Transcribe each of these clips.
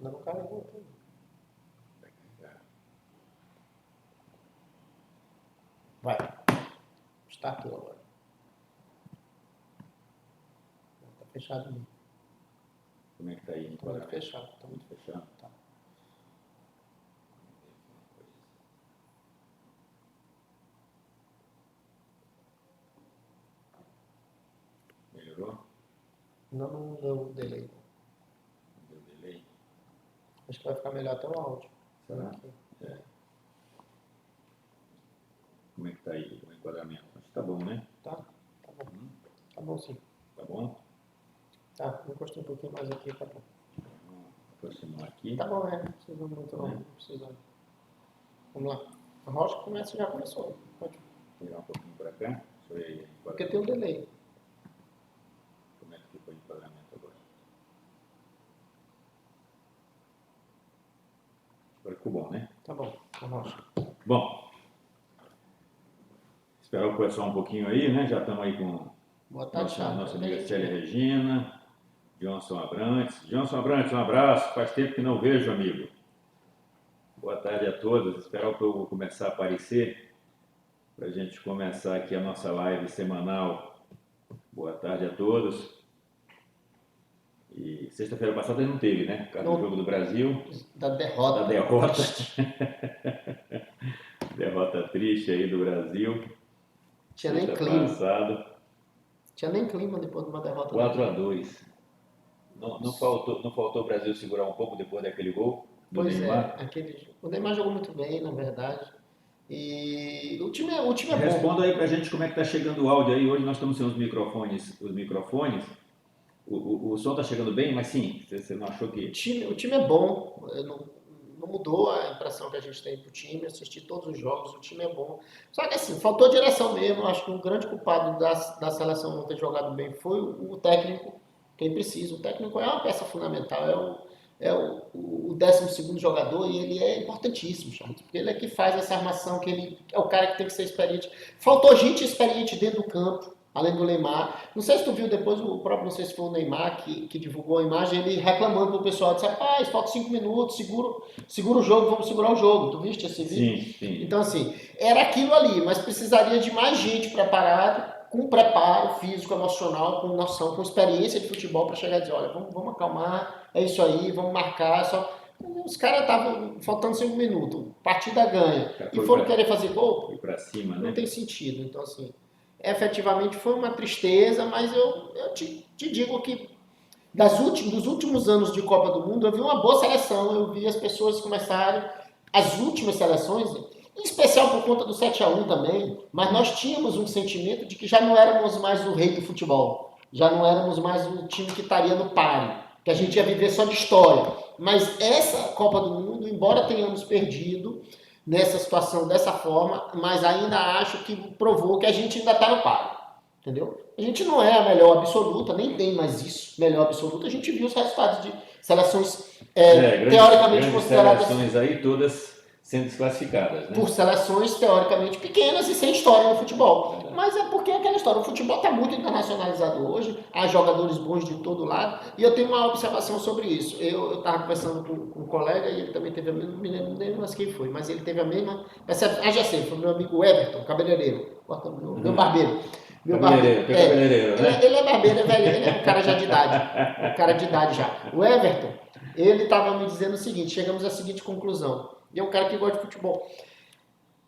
Ainda não carregou. Vai. Startou agora. Tá fechado ali. Como é que tá aí? Tá muito fechado. Tá muito fechado? Tá. Melhorou? Não deu delay. Não deu delay? Acho que vai ficar melhor até o áudio. Será? Aqui. É. Como é que tá aí o enquadramento? Acho que tá bom, né? Tá bom. Tá bom sim. Tá bom? Tá, encostei um pouquinho mais aqui, tá bom. Vamos aproximar aqui. Tá bom, não precisa muito não. Não precisa. Vamos lá. A rocha já começou. Pode. Virar um pouquinho para cá. Deixa eu ver aí. Porque tem um delay. Como é que ficou o enquadramento agora? Agora ficou bom, né? Tá bom, a rocha. Bom. Esperar o pessoal um pouquinho aí, né? Já estamos aí com Boa tarde, nossa amiga Célia Regina, Johnson Abrantes. Johnson Abrantes, um abraço. Faz tempo que não vejo, amigo. Boa tarde a todos. Esperar o povo começar a aparecer para a gente começar aqui a nossa live semanal. Boa tarde a todos. E sexta-feira passada não teve, né? Por causa do jogo do Brasil. Da derrota. Derrota triste aí do Brasil. Tinha nem clima. Passado. Tinha nem clima depois de uma derrota. 4-2. Não faltou o Brasil segurar um pouco depois daquele gol do Neymar? O Neymar jogou muito bem, na verdade. E o time é bom. Responda aí pra gente como é que tá chegando o áudio aí. Hoje nós estamos sem os microfones. O som tá chegando bem, mas sim, você não achou que... O time é bom. Não mudou a impressão que a gente tem pro time. Assisti todos os jogos, o time é bom. Só que assim, faltou direção mesmo. Acho que o grande culpado da seleção não ter jogado bem foi o técnico. Quem precisa. O técnico é uma peça fundamental. É o 12º jogador e ele é importantíssimo, Charles, porque ele é que faz essa armação, que ele é o cara que tem que ser experiente. Faltou gente experiente dentro do campo, além do Neymar. Não sei se tu viu depois, não sei se foi o Neymar que divulgou a imagem, ele reclamando pro pessoal, disse, rapaz, falta 5 minutos, segura o jogo, vamos segurar o jogo. Tu viste esse vídeo? Sim. Então assim, era aquilo ali, mas precisaria de mais gente preparada, com preparo físico, emocional, com noção, com experiência de futebol para chegar e dizer, olha, vamos acalmar, é isso aí, vamos marcar, só... Os caras estavam faltando 5 minutos, partida ganha, e foram querer fazer gol? Foi pra cima, né? Não tem sentido, então assim, efetivamente foi uma tristeza, mas eu te digo que dos últimos anos de Copa do Mundo, eu vi uma boa seleção, eu vi as pessoas começarem, as últimas seleções... Em especial por conta do 7-1 também, mas nós tínhamos um sentimento de que já não éramos mais o rei do futebol, já não éramos mais o time que estaria no páreo, que a gente ia viver só de história. Mas essa Copa do Mundo, embora tenhamos perdido nessa situação dessa forma, mas ainda acho que provou que a gente ainda está no páreo, entendeu? A gente não é a melhor absoluta, nem tem mais isso, melhor absoluta. A gente viu os resultados de seleções teoricamente consideradas... Seleções aí todas... sendo desclassificadas, né? Por seleções teoricamente pequenas e sem história no futebol. Mas é porque aquela história, o futebol está muito internacionalizado hoje, há jogadores bons de todo lado, e eu tenho uma observação sobre isso. Eu estava conversando com um colega e ele também teve a mesma, não me lembro mais quem foi, mas ele teve a mesma, já sei, foi meu amigo Everton, cabeleireiro, meu barbeiro. Cabeleireiro, né? Ele é barbeiro, é velho, ele é um cara já de idade, já. O Everton, ele estava me dizendo o seguinte, chegamos à seguinte conclusão, e é um cara que gosta de futebol,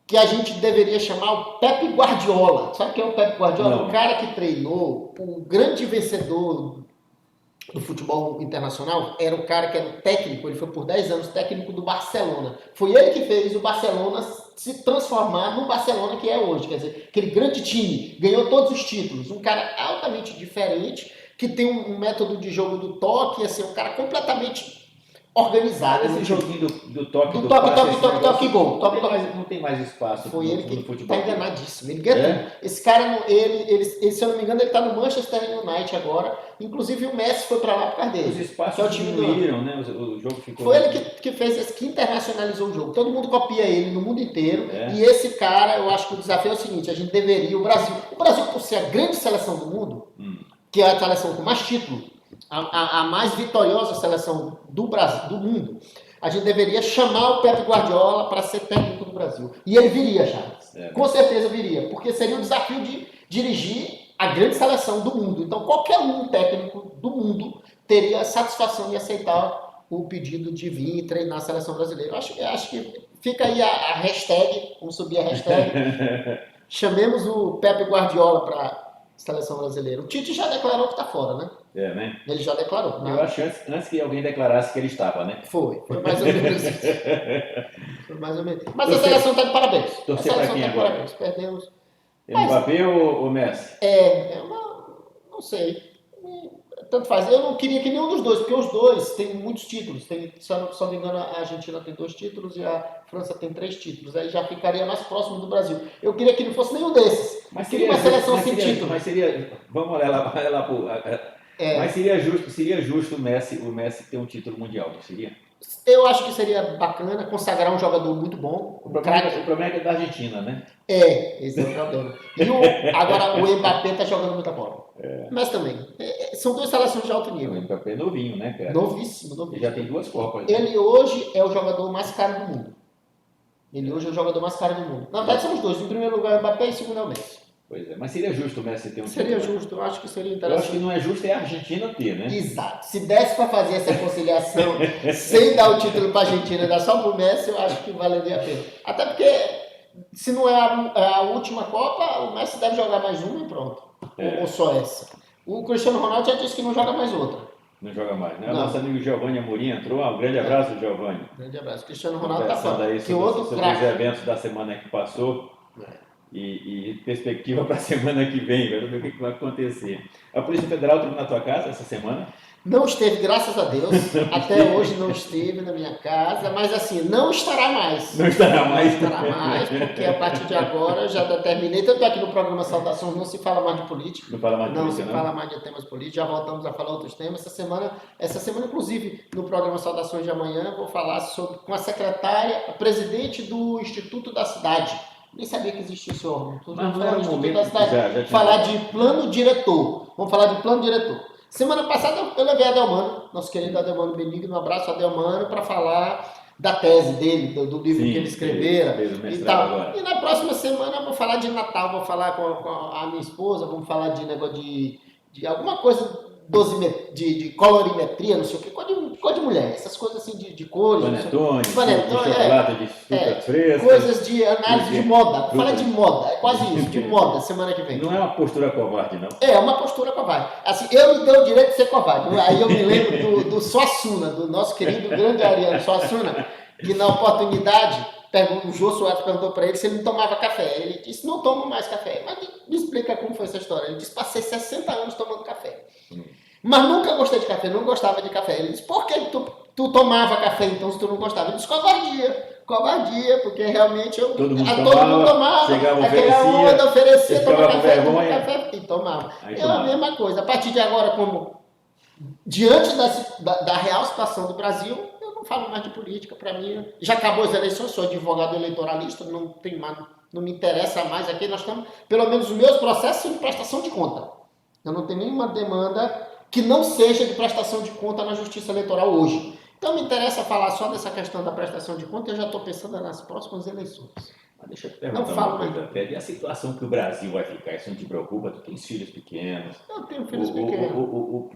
que a gente deveria chamar o Pepe Guardiola. Sabe quem é o Pepe Guardiola? Não. O cara que treinou, o grande vencedor do futebol internacional, era o cara que era o técnico, ele foi por 10 anos técnico do Barcelona. Foi ele que fez o Barcelona se transformar no Barcelona que é hoje. Quer dizer, aquele grande time, ganhou todos os títulos. Um cara altamente diferente, que tem um método de jogo do toque, assim, um cara completamente... organizado. Esse joguinho do toque, toque, gol. Não tem mais espaço. Foi ele que futebol. Tá enganadíssimo. Ele ganha tudo. Esse cara, ele, se eu não me engano, ele tá no Manchester United agora. Inclusive o Messi foi pra lá por causa dele. Os espaços diminuíram, né? O jogo ficou... Foi ele que fez esse, que internacionalizou o jogo. Todo mundo copia ele no mundo inteiro. E esse cara, eu acho que o desafio é o seguinte, a gente deveria, o Brasil por ser a grande seleção do mundo, que é a seleção com mais título, a mais vitoriosa seleção do Brasil, do mundo, a gente deveria chamar o Pepe Guardiola para ser técnico do Brasil. E ele viria já. Com certeza viria, porque seria o desafio de dirigir a grande seleção do mundo. Então, qualquer um técnico do mundo teria satisfação de aceitar o pedido de vir e treinar a seleção brasileira. Eu acho que fica aí a hashtag, vamos subir a hashtag, chamemos o Pepe Guardiola para a seleção brasileira. O Tite já declarou que está fora, né? Né? Ele já declarou. Eu acho que antes que alguém declarasse que ele estava, né? Foi mais ou menos isso. Foi mais ou menos. Mas a seleção está de parabéns. Torcer para quem agora? Parabéns. Perdemos. Mbappé ou Messi? Não sei. Tanto faz. Eu não queria que nenhum dos dois, porque os dois têm muitos títulos. Se eu não me engano, a Argentina tem 2 títulos e a França tem 3 títulos. Aí já ficaria mais próximo do Brasil. Eu queria que não fosse nenhum desses. Mas queria uma seleção sem título. Mas seria. Vamos olhar lá mas seria justo o Messi ter um título mundial, não seria? Eu acho que seria bacana consagrar um jogador muito bom. O problema é que é da Argentina, né? Esse é o problema. Agora o Mbappé está jogando muita bola. Mas também, são 2 seleções de alto nível. O Mbappé é novinho, né, cara? Novíssimo. Ele já tem 2 Copas. Ele hoje é o jogador mais caro do mundo. Na verdade, são os 2. Em primeiro lugar é o Mbappé e em segundo é o Messi. Pois é, mas seria justo o Messi ter um Seria título? justo, eu acho que seria Eu interessante. acho que não é justo a Argentina ter, né? Exato. Se desse para fazer essa conciliação sem dar o título para a Argentina e dar só para o Messi, eu acho que valeria a pena. Até porque, se não é a última Copa, o Messi deve jogar mais uma e pronto. Ou só essa. O Cristiano Ronaldo já disse que não joga mais outra. Não joga mais, né? O Não. nosso amigo Giovanni Amorim entrou. Um grande abraço, Giovanni. Grande abraço. Cristiano Ronaldo está Conversando fora. aí sobre os eventos da semana que passou. E perspectiva para a semana que vem, ver o que vai acontecer. A Polícia Federal esteve na tua casa essa semana? Não esteve, graças a Deus. Até hoje não esteve na minha casa, mas assim, não estará mais. Não estará mais. Não estará mais, porque a partir de agora eu já determinei, tanto aqui no programa Saudações não se fala mais de política. Não fala mais de política, não? Não se fala mais de temas políticos, já voltamos a falar outros temas. Essa semana, inclusive, no programa Saudações de amanhã, eu vou falar com a secretária, a presidente do Instituto da Cidade. Nem sabia que existia esse órgão. Mas não era o momento da cidade. Falar de plano diretor. Vamos falar de plano diretor. Semana passada eu levei a Adelmano, nosso querido Adelmano Benigno, um abraço a Adelmano, para falar da tese dele, do livro que ele escrevera e tal. E na próxima semana eu vou falar de Natal, vou falar com a minha esposa, vamos falar de negócio de alguma coisa de colorimetria, não sei o que, cor de mulher, essas coisas assim de cores. Panetone, chocolate de frutas frescas. Coisas de análise de moda. Fala de moda, é quase isso, de moda, semana que vem. Não é uma postura covarde, não? É uma postura covarde. Assim, eu me dei o direito de ser covarde. Aí eu me lembro do Suassuna, do nosso querido grande Ariano Suassuna, que na oportunidade, o Jô Soares perguntou para ele se ele não tomava café. Ele disse, não tomo mais café. Mas me explica como foi essa história. Ele disse, passei 60 anos tomando café. Mas nunca gostei de café, não gostava de café. Ele disse, por que tu tomava café então se tu não gostava? Ele disse, covardia, porque realmente todo mundo tomava. Chegava, oferecia tomar café e tomava. A mesma coisa. A partir de agora, como diante da real situação do Brasil, eu não falo mais de política. Para mim, já acabou as eleições, sou advogado eleitoralista, não me interessa mais aqui. Nós estamos, pelo menos os meus processos são de prestação de conta. Eu não tenho nenhuma demanda que não seja de prestação de conta na Justiça Eleitoral hoje. Então, me interessa falar só dessa questão da prestação de conta e eu já estou pensando nas próximas eleições. Mas deixa eu te perguntar uma coisa, Pedro. E a situação que o Brasil vai ficar? Isso não te preocupa? Tu tens filhos pequenos? Eu tenho filhos pequenos. O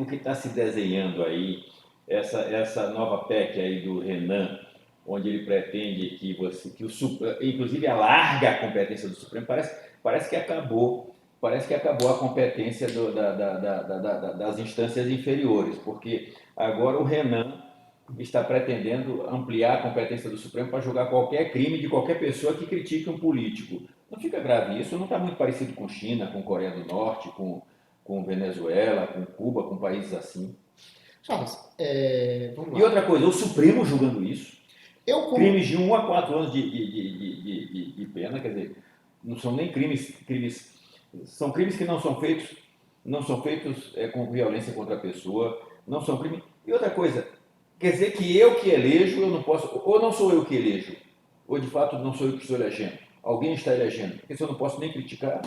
que está se desenhando aí, essa nova PEC aí do Renan, onde ele pretende inclusive alarga a competência do Supremo, parece que acabou a competência das instâncias inferiores, porque agora o Renan está pretendendo ampliar a competência do Supremo para julgar qualquer crime de qualquer pessoa que critique um político. Não fica grave isso? Não está muito parecido com China, com Coreia do Norte, com Venezuela, com Cuba, com países assim? Charles, vamos lá. E outra coisa, o Supremo julgando isso, crimes de 1 a 4 anos de pena, quer dizer, não são nem crimes, são crimes que não são feitos com violência contra a pessoa, não são crimes. E outra coisa, quer dizer que eu que elejo, eu não posso, ou não sou eu que elejo, ou de fato não sou eu que estou elegendo, alguém está elegendo, porque se eu não posso nem criticar,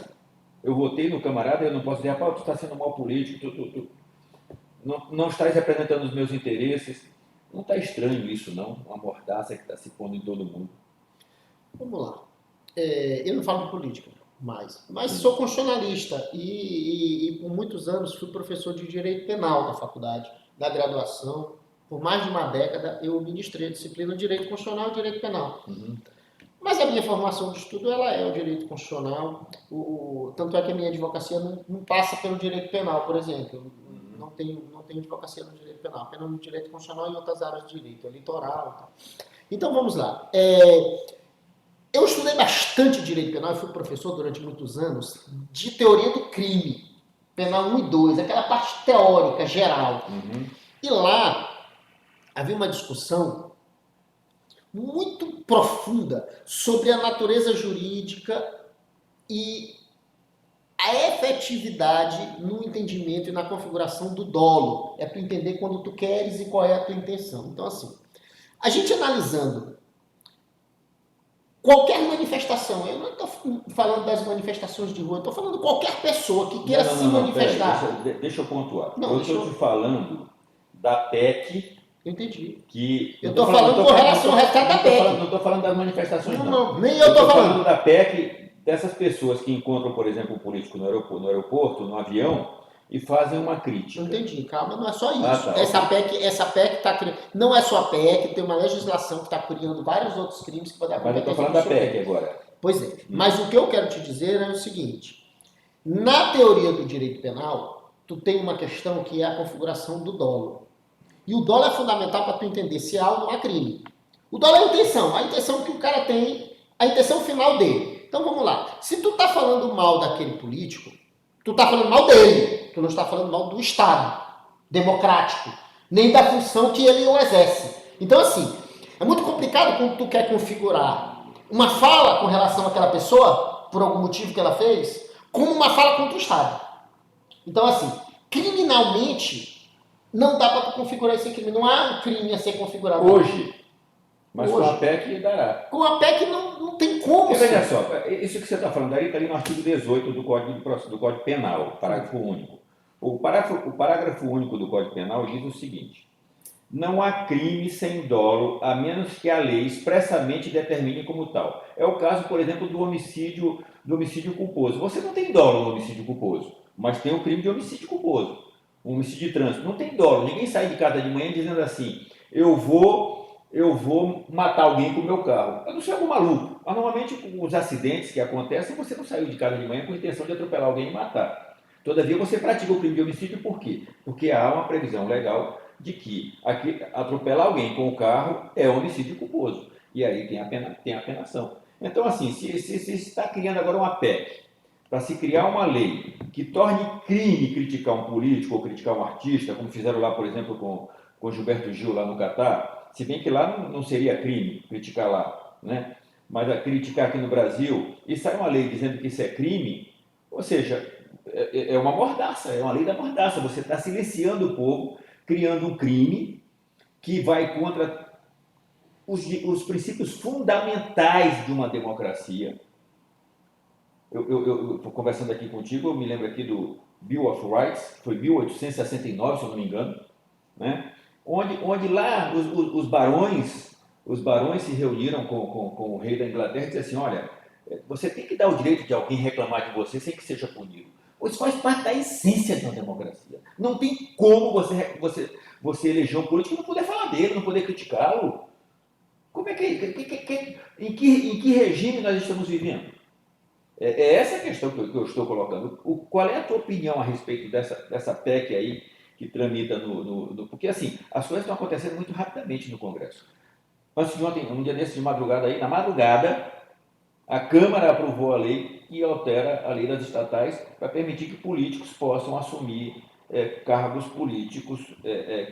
eu votei no camarada e eu não posso dizer, rapaz, tu está sendo mau político, não estás representando os meus interesses. Não está estranho isso, não? Uma mordaça que está se pondo em todo mundo. Vamos lá. Eu não falo de política mais, mas Sim. sou constitucionalista e por muitos anos fui professor de direito penal da faculdade, da graduação. Por mais de uma década eu ministrei a disciplina de direito constitucional e direito penal. Uhum. Mas a minha formação de estudo ela é o direito constitucional, tanto é que a minha advocacia não passa pelo direito penal, por exemplo. Eu não tenho advocacia no direito penal, apenas no direito constitucional e outras áreas de direito, eleitoral e tal. Então vamos lá. Eu estudei bastante direito penal, eu fui professor durante muitos anos de teoria do crime, penal 1 e 2, aquela parte teórica, geral. Uhum. E lá havia uma discussão muito profunda sobre a natureza jurídica e a efetividade no entendimento e na configuração do dolo. É tu entender quando tu queres e qual é a tua intenção. Então, assim, a gente analisando qualquer manifestação, eu não estou falando das manifestações de rua, eu estou falando qualquer pessoa que queira se manifestar. Peraí, deixa eu pontuar. Não, Eu deixa estou eu... te falando da PEC Eu entendi. que... Eu estou falando com relação ao resultado da PEC. Não estou falando das manifestações, Não, nem eu estou falando. Da PEC dessas pessoas que encontram, por exemplo, um político no aeroporto, no avião, e fazem uma crítica. Entendi, calma, não é só isso. Tá, essa PEC está criando. Não é só a PEC, tem uma legislação que está criando vários outros crimes que podem acontecer. Mas eu estou falando da PEC agora. Pois é, mas o que eu quero te dizer é o seguinte: na teoria do direito penal, tu tem uma questão que é a configuração do dolo. E o dolo é fundamental para tu entender se há ou não há crime. O dolo é a intenção que o cara tem, a intenção final dele. Então vamos lá. Se tu tá falando mal daquele político, tu tá falando mal dele. Tu não está falando mal do Estado democrático, nem da função que ele exerce. Então assim, é muito complicado quando tu quer configurar uma fala com relação àquela pessoa, por algum motivo que ela fez, como uma fala contra o Estado. Então assim, criminalmente não dá para tu configurar esse crime. Não há um crime a ser configurado. Hoje. Mas Hoje. com a PEC dará. Com a PEC não tem como. E veja só, isso que você está falando aí está ali no artigo 18 do Código Penal, parágrafo único. O parágrafo único do Código Penal diz o seguinte: não há crime sem dolo, a menos que a lei expressamente determine como tal. É o caso, por exemplo, do homicídio culposo. Você não tem dolo no homicídio culposo, mas tem o crime de homicídio culposo. Um homicídio de trânsito. Não tem dolo. Ninguém sai de casa de manhã dizendo assim: eu vou matar alguém com o meu carro. Eu não sou algum maluco. Mas normalmente os acidentes que acontecem, você não saiu de casa de manhã com a intenção de atropelar alguém e matar. Todavia, você pratica o crime de homicídio por quê? Porque há uma previsão legal de que atropelar alguém com o carro é homicídio culposo. E aí tem a penação. Então, assim, se está criando agora uma PEC para se criar uma lei que torne crime criticar um político ou criticar um artista, como fizeram lá, por exemplo, com Gilberto Gil lá no Catar, se bem que lá não seria crime criticar lá, né? Mas a criticar aqui no Brasil, e sai uma lei dizendo que isso é crime, ou seja, é uma mordaça, é uma lei da mordaça. Você está silenciando o povo, criando um crime que vai contra os princípios fundamentais de uma democracia. Eu conversando aqui contigo, eu me lembro aqui do Bill of Rights, que foi 1869, se eu não me engano, né? Onde lá os barões se reuniram com o rei da Inglaterra e disseram assim: olha, você tem que dar o direito de alguém reclamar de você sem que seja punido. Isso faz parte da essência de uma democracia. Não tem como você eleger um político e não poder falar dele, não poder criticá-lo. Como é em que regime nós estamos vivendo? É essa a questão que eu estou colocando. Qual é a tua opinião a respeito dessa PEC aí que tramita porque assim, as coisas estão acontecendo muito rapidamente no Congresso. Antes de ontem, um dia desses de madrugada aí, na madrugada, a Câmara aprovou a lei que altera a lei das estatais para permitir que políticos possam assumir cargos políticos,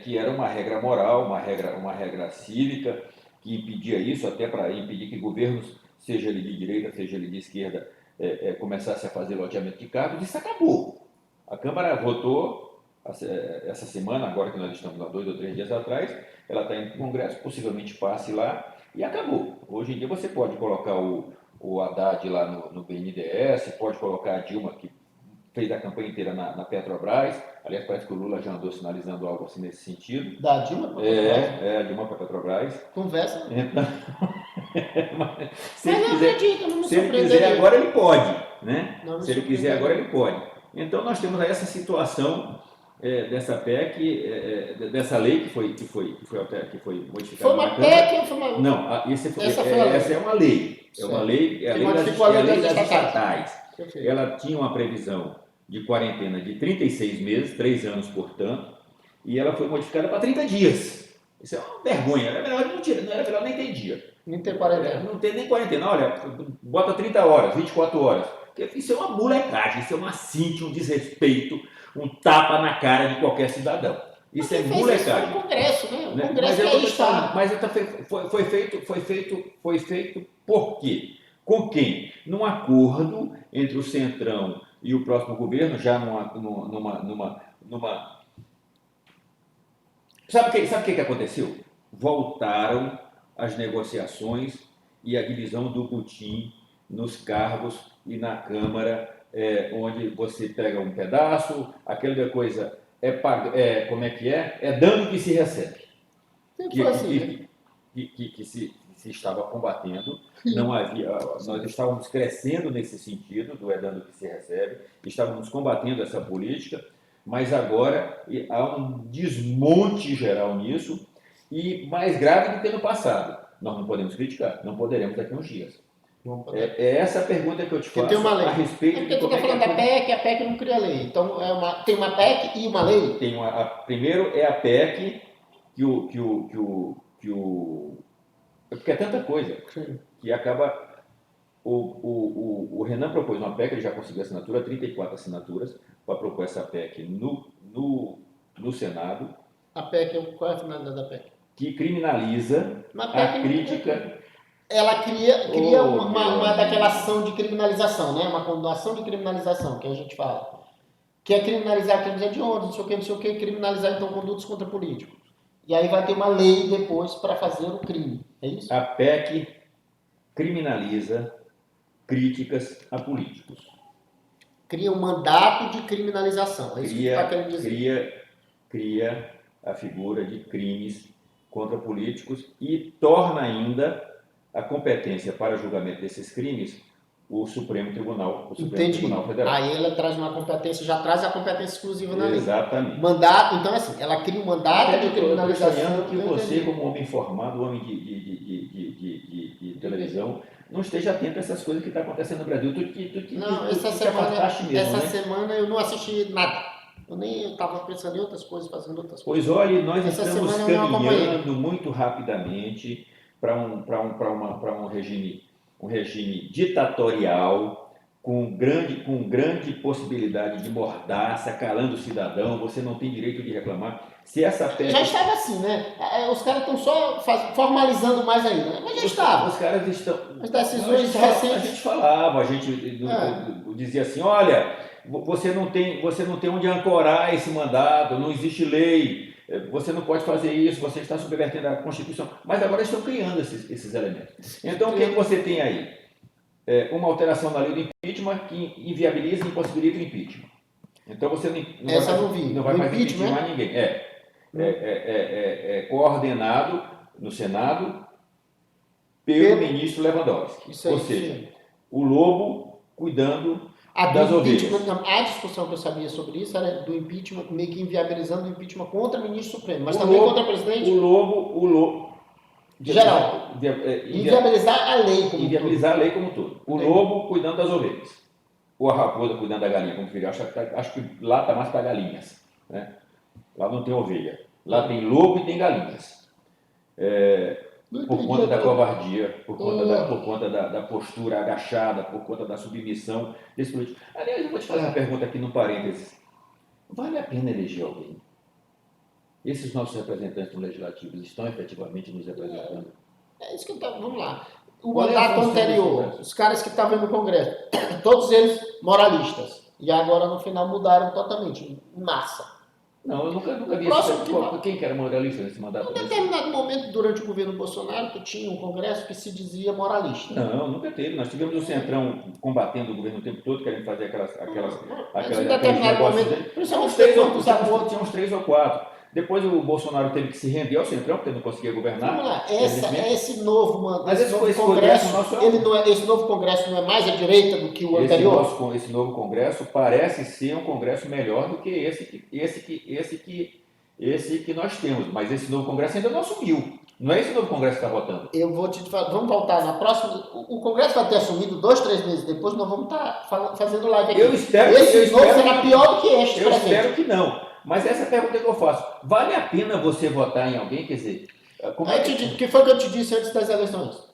que era uma regra moral, uma regra cívica, que impedia isso, até para impedir que governos, seja ele de direita, seja ele de esquerda, começasse a fazer loteamento de cargos. Isso acabou. A Câmara votou essa semana, agora que nós estamos há 2 ou 3 dias atrás, ela está indo para o Congresso, possivelmente passe lá, e acabou. Hoje em dia você pode colocar o Haddad lá no BNDES, pode colocar a Dilma, que fez a campanha inteira na Petrobras. Aliás, parece que o Lula já andou sinalizando algo assim nesse sentido. Da Dilma para Petrobras? A Dilma para a Petrobras. Conversa. Então, se Mas ele eu quiser, acredito, não me se ele quiser surpreenderia. agora, ele pode, né? Não me Se ele quiser surpreenderia. agora, ele pode. Então, nós temos aí essa situação dessa PEC, dessa lei que foi modificada Foi na uma Câmara. PEC ou foi uma... Não, Essa foi a lei. essa é uma lei. É Certo. uma lei, é a Que lei modificou a lei das das estatais. estatais. Perfeito. Ela tinha uma previsão de quarentena de 36 meses, 3 anos, portanto, e ela foi modificada para 30 dias. Isso é uma vergonha. Era melhor não era melhor nem ter dia. Não tem quarentena. Não tem nem quarentena. Olha, bota 30 horas, 24 horas. Porque isso é uma molecagem, isso é uma cinta, um desrespeito, um tapa na cara de qualquer cidadão. Isso é molecagem. Isso no Congresso, né? O Né? Congresso que aí está. Mas foi feito por quê? Com quem? Num acordo entre o Centrão e o próximo governo, já numa. Sabe o que aconteceu? Voltaram as negociações e a divisão do butim nos cargos e na Câmara, onde você pega um pedaço, aquela coisa como é que é? É dano que se recebe. Sempre foi assim, né? Que se estava combatendo, não havia, nós estávamos crescendo nesse sentido do dano que se recebe, estávamos combatendo essa política, mas agora há um desmonte geral nisso e mais grave do que no passado. Nós não podemos criticar, não poderemos daqui a uns dias. É essa a pergunta que eu te faço tem uma lei. a respeito porque tu está falando da PEC, a PEC não cria lei. Então, tem uma PEC e uma lei? Primeiro é a PEC porque é tanta coisa que acaba. O Renan propôs uma PEC, ele já conseguiu assinatura, 34 assinaturas, para propor essa PEC no Senado. A PEC, qual é a finalidade da PEC? Que criminaliza a crítica. Ela cria uma daquela ação de criminalização, né? Uma condenação de criminalização, que a gente fala. Que é criminalizar crimes hediondos, não sei o que, criminalizar então condutas contra políticos. E aí vai ter uma lei depois para fazer o crime, é isso? A PEC criminaliza críticas a políticos. Cria um mandato de criminalização, é isso que você está querendo dizer. Cria a figura de crimes contra políticos e torna ainda a competência para julgamento desses crimes o Supremo Tribunal Federal. Aí ela traz uma competência, já traz a competência exclusiva na lei. Exatamente. Mandato, então assim, ela cria um mandato de criminalização. Que você, como homem informado, homem de televisão, não esteja atento a essas coisas que estão acontecendo no Brasil. Essa semana eu não assisti nada. Eu estava pensando em outras coisas, fazendo outras coisas. Pois olha, nós estamos caminhando muito rapidamente para um regime ditatorial, com grande possibilidade de mordaça, calando o cidadão, você não tem direito de reclamar. Se essa PEC... Já estava assim, né? Os caras estão só formalizando mais ainda, mas já estava. Os caras estão... As decisões recentes... A gente falava, dizia assim, olha, você não tem onde ancorar esse mandato, não existe lei, você não pode fazer isso, você está subvertendo a Constituição. Mas agora estão criando esses elementos. Então, o que você tem aí? Uma alteração na lei do impeachment que inviabiliza e impossibilita o impeachment. Então, você não vai mais impeachment mais ninguém. Coordenado no Senado pelo ministro Lewandowski. Ou seja, o lobo cuidando das ovelhas. A discussão que eu sabia sobre isso era do impeachment, meio que inviabilizando o impeachment contra o ministro Supremo, mas também contra o presidente. O lobo geral. Inviabilizar a lei como inviabilizar tudo. A lei como todo. O lobo cuidando das ovelhas. Ou a raposa cuidando da galinha, como filho. Acho que lá está mais para galinhas. Né? Lá não tem ovelha. Lá tem lobo e tem galinhas. Por conta da covardia, por conta da postura agachada, por conta da submissão desse político. Aliás, eu vou te fazer uma pergunta aqui no parênteses. Vale a pena eleger alguém? Esses nossos representantes no legislativo estão efetivamente nos representando? É isso que eu estava... Vamos lá. O mandato anterior, os caras que estavam no Congresso, todos eles moralistas. E agora, no final, mudaram totalmente, em massa. Não, eu nunca vi Próximo isso. que vai. Quem que era moralista nesse mandato? Em determinado momento, durante o governo Bolsonaro, tu tinha um Congresso que se dizia moralista. Não, nunca teve. Nós tivemos o Centrão combatendo o governo o tempo todo, querendo fazer Mas em aqueles determinado negócios momento, dele. principalmente depois dos acordos. Tinha uns 3 ou 4. Depois o Bolsonaro teve que se render ao Centrão, porque ele não conseguia governar. Vamos lá, evidentemente. esse novo, Mas esse novo esse Congresso, nosso ele não é, esse novo Congresso não é mais à direita do que o anterior? Esse novo Congresso parece ser um Congresso melhor do que esse que nós temos. Mas esse novo Congresso ainda não assumiu. Não é esse novo Congresso que está votando. Eu vou te falar, vamos voltar na próxima. O Congresso vai ter assumido 2, 3 meses depois, nós vamos estar fazendo live aqui. Esse novo será pior do que este Eu presente. espero que não. Mas essa é a pergunta que eu faço. Vale a pena você votar em alguém? Quer dizer, como é que... O que foi que eu te disse antes das eleições?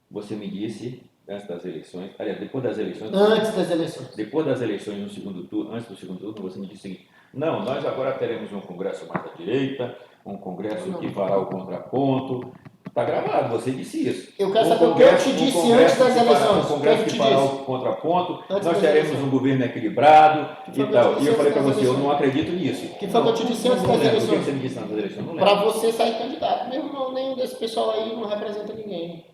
Você me disse antes das eleições, aliás, depois das eleições... Antes das eleições. Depois das eleições, no segundo turno, antes do segundo turno, você me disse o seguinte: não, nós agora teremos um Congresso mais à direita, um Congresso que fará o contraponto. Está gravado, você disse isso. Eu quero saber o que eu te disse antes das eleições. Um Congresso que fará o contraponto, Antes nós das teremos eleições. um governo equilibrado Que e foi que eu tal. te E eu disse falei para antes das você, eu eleições? não acredito nisso. Que foi que eu te disse antes Não das lembro. O que eleições? você me disse antes das eleições? Não Para lembro. você sair candidato. Meu irmão, nenhum desse pessoal aí não representa ninguém.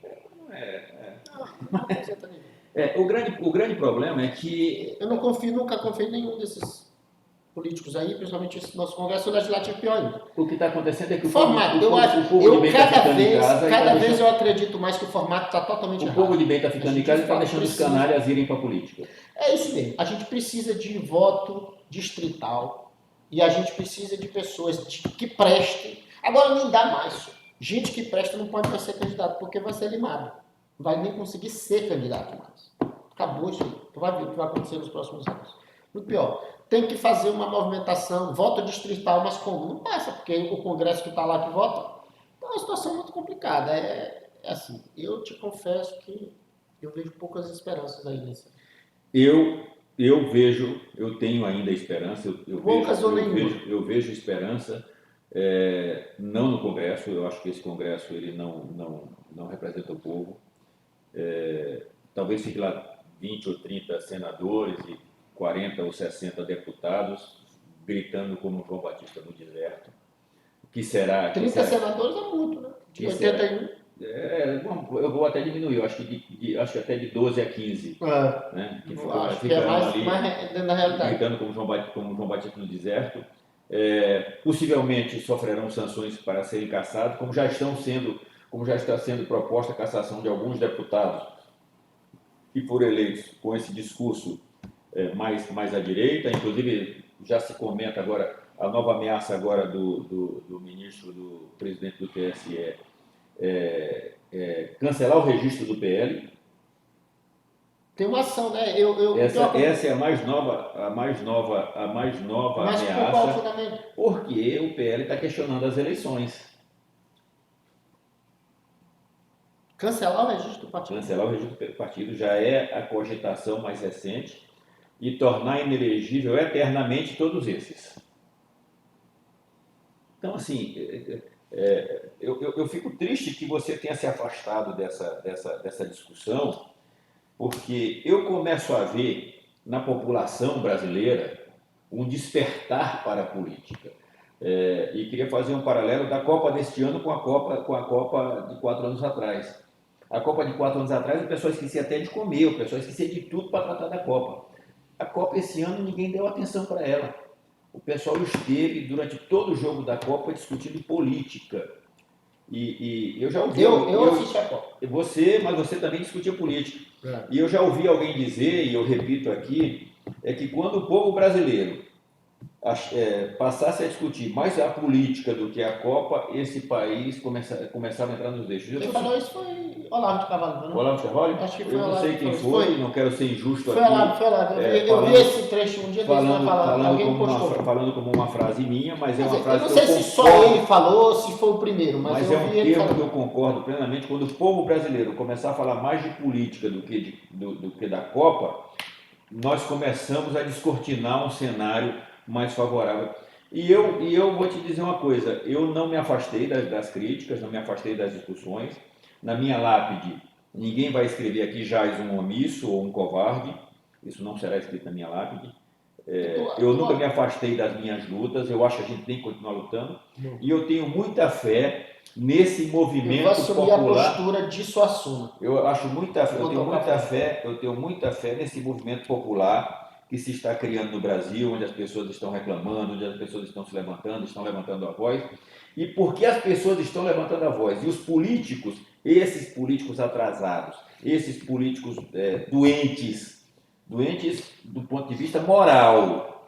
Não representa ninguém. O grande problema é que Eu não confio, nunca confiei em nenhum desses políticos aí, principalmente esse nosso Congresso Legislativo pior ainda. o que está acontecendo é que Formato, o povo de bem está ficando em casa. e tá cada vez deixando- eu acredito mais que o formato está totalmente O errado. povo de bem está ficando A em gente casa e está fala, deixando os precisa. canalhas irem para a política. É isso mesmo. A gente precisa de voto distrital e a gente precisa de pessoas que prestem. Agora nem dá mais. Gente que presta não pode mais ser candidato porque vai ser limado. Não vai nem conseguir ser candidato mais. Acabou isso aí. Tu vai ver o que vai acontecer nos próximos anos. Muito pior. Tem que fazer uma movimentação, voto distrital, mas como? Não passa, porque o Congresso que está lá que vota. Então é uma situação muito complicada. É assim, eu te confesso que eu vejo poucas esperanças aí nesse. Eu tenho ainda esperança, Poucas ou nenhuma? eu vejo esperança, não no Congresso, eu acho que esse Congresso ele não representa o povo. Talvez fique lá 20 ou 30 senadores e 40 ou 60 deputados gritando como João Batista no deserto. O que será? 30 senadores é muito, né? De Que será? 81. Bom, eu vou até diminuir, eu acho que até de 12 a 15. Né? Que Acho que é mais dentro da realidade. gritando como João Batista no deserto. Possivelmente sofrerão sanções para serem cassados, como já está sendo proposta a cassação de alguns deputados que foram eleitos com esse discurso mais à direita. Inclusive já se comenta agora a nova ameaça agora do ministro, do presidente do TSE, cancelar o registro do PL. Tem uma ação, né? Essa é a mais nova Mas por qual ameaça, fundamento? porque o PL está questionando as eleições. Cancelar o registro do partido. Cancelar o registro do partido já é a cogitação mais recente e tornar inelegível eternamente todos esses. Então, assim, eu fico triste que você tenha se afastado dessa discussão, porque eu começo a ver na população brasileira um despertar para a política. E queria fazer um paralelo da Copa deste ano com a Copa de 4 anos atrás. A Copa de 4 anos atrás, o pessoal esquecia até de comer, o pessoal esquecia de tudo para tratar da Copa. A Copa esse ano ninguém deu atenção para ela. O pessoal esteve durante todo o jogo da Copa discutindo política. E eu já ouvi... Eu assisti a Copa. Mas você também discutia política. E eu já ouvi alguém dizer, e eu repito aqui, que quando o povo brasileiro passasse a discutir mais a política do que a Copa, esse país começava a entrar nos eixos. Quem falou isso foi Olavo de Carvalho, não? Olavo de Carvalho? Acho que foi Eu não Olavo sei que quem foi. foi, não quero ser injusto Foi aqui. Olavo. Eu vi esse trecho um dia desse na falando. Alguém postou. Falando como uma frase minha, mas é uma Eu frase não que sei eu se concordo. só ele falou ou se foi o primeiro, mas é eu um vi ele termo que falando. eu concordo plenamente. Quando o povo brasileiro começar a falar mais de política do que da Copa, nós começamos a descortinar um cenário mais favorável. E eu vou te dizer uma coisa, eu não me afastei das críticas, não me afastei das discussões. Na minha lápide, ninguém vai escrever aqui Jaz um omisso ou um covarde, isso não será escrito na minha lápide. Eu nunca me afastei das minhas lutas, eu acho que a gente tem que continuar lutando, e eu tenho muita fé nesse Eu vou movimento assumir a popular. postura disso assumo. Eu tenho muita fé nesse movimento popular que se está criando no Brasil, onde as pessoas estão reclamando, onde as pessoas estão se levantando, estão levantando a voz. E por que as pessoas estão levantando a voz? E os políticos, esses políticos atrasados, esses políticos doentes do ponto de vista moral,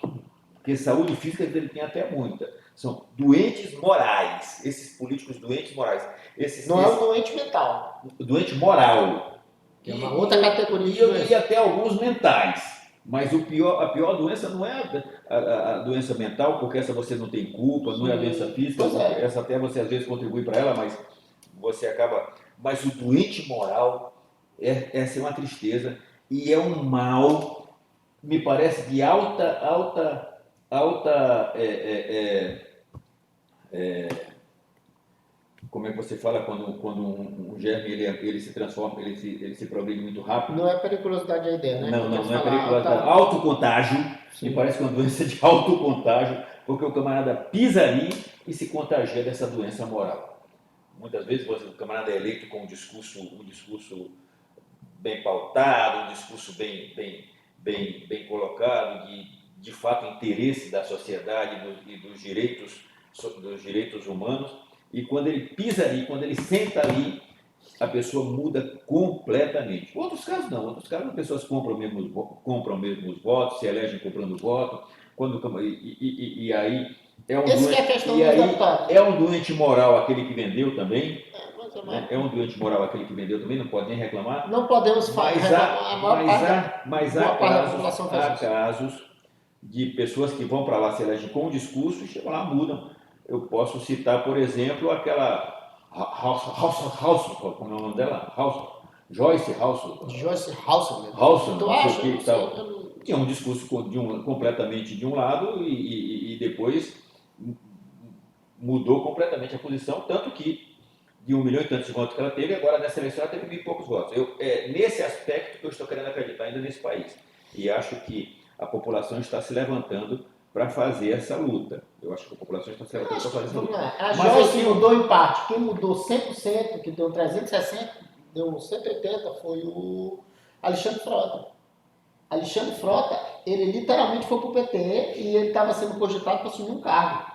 porque saúde física ele tem até muita, são doentes morais, esses políticos doentes morais. Não é o doente mental, doente moral. que é uma outra categoria de eu doença. diria até alguns mentais. Mas a pior doença não é a doença mental, porque essa você não tem culpa, não é a doença física, essa até você às vezes contribui para ela, mas você acaba. Mas o doente moral essa é uma tristeza e é um mal, me parece, de alta como é que você fala quando um germe ele se transforma, ele se progride muito rápido? Não é periculosidade a ideia, né? Não é periculosidade. Autocontágio, me parece uma doença de autocontágio, porque o camarada pisa ali e se contagia dessa doença moral. Muitas vezes o camarada é eleito com um discurso bem pautado, um discurso bem colocado, de fato interesse da sociedade e dos direitos humanos. E quando ele pisa ali, quando ele senta ali, a pessoa muda completamente. Outros casos não, outros casos as pessoas compram mesmo os votos, se elegem comprando voto, e aí é um doente moral aquele que vendeu também. É um doente moral aquele que vendeu também, não pode nem reclamar. Não podemos reclamar, mas há casos de pessoas que vão para lá, se elegem com um discurso e chegam lá, mudam. Eu posso citar, por exemplo, aquela como é o nome dela? Joyce House. Tinha um discurso completamente de um lado e depois mudou completamente a posição, tanto que de 1 milhão e tantos de votos que ela teve, agora nessa eleição ela teve 1.000 e poucos votos. Nesse aspecto que eu estou querendo acreditar ainda nesse país. E acho que a população está se levantando para fazer essa luta. Eu acho que a população está se levantando para fazer essa luta. A Joyce mudou em parte. Quem mudou 100%, que deu 360, deu 180, foi o Alexandre Frota. Alexandre Frota, ele literalmente foi para o PT e ele estava sendo cogitado para assumir um cargo.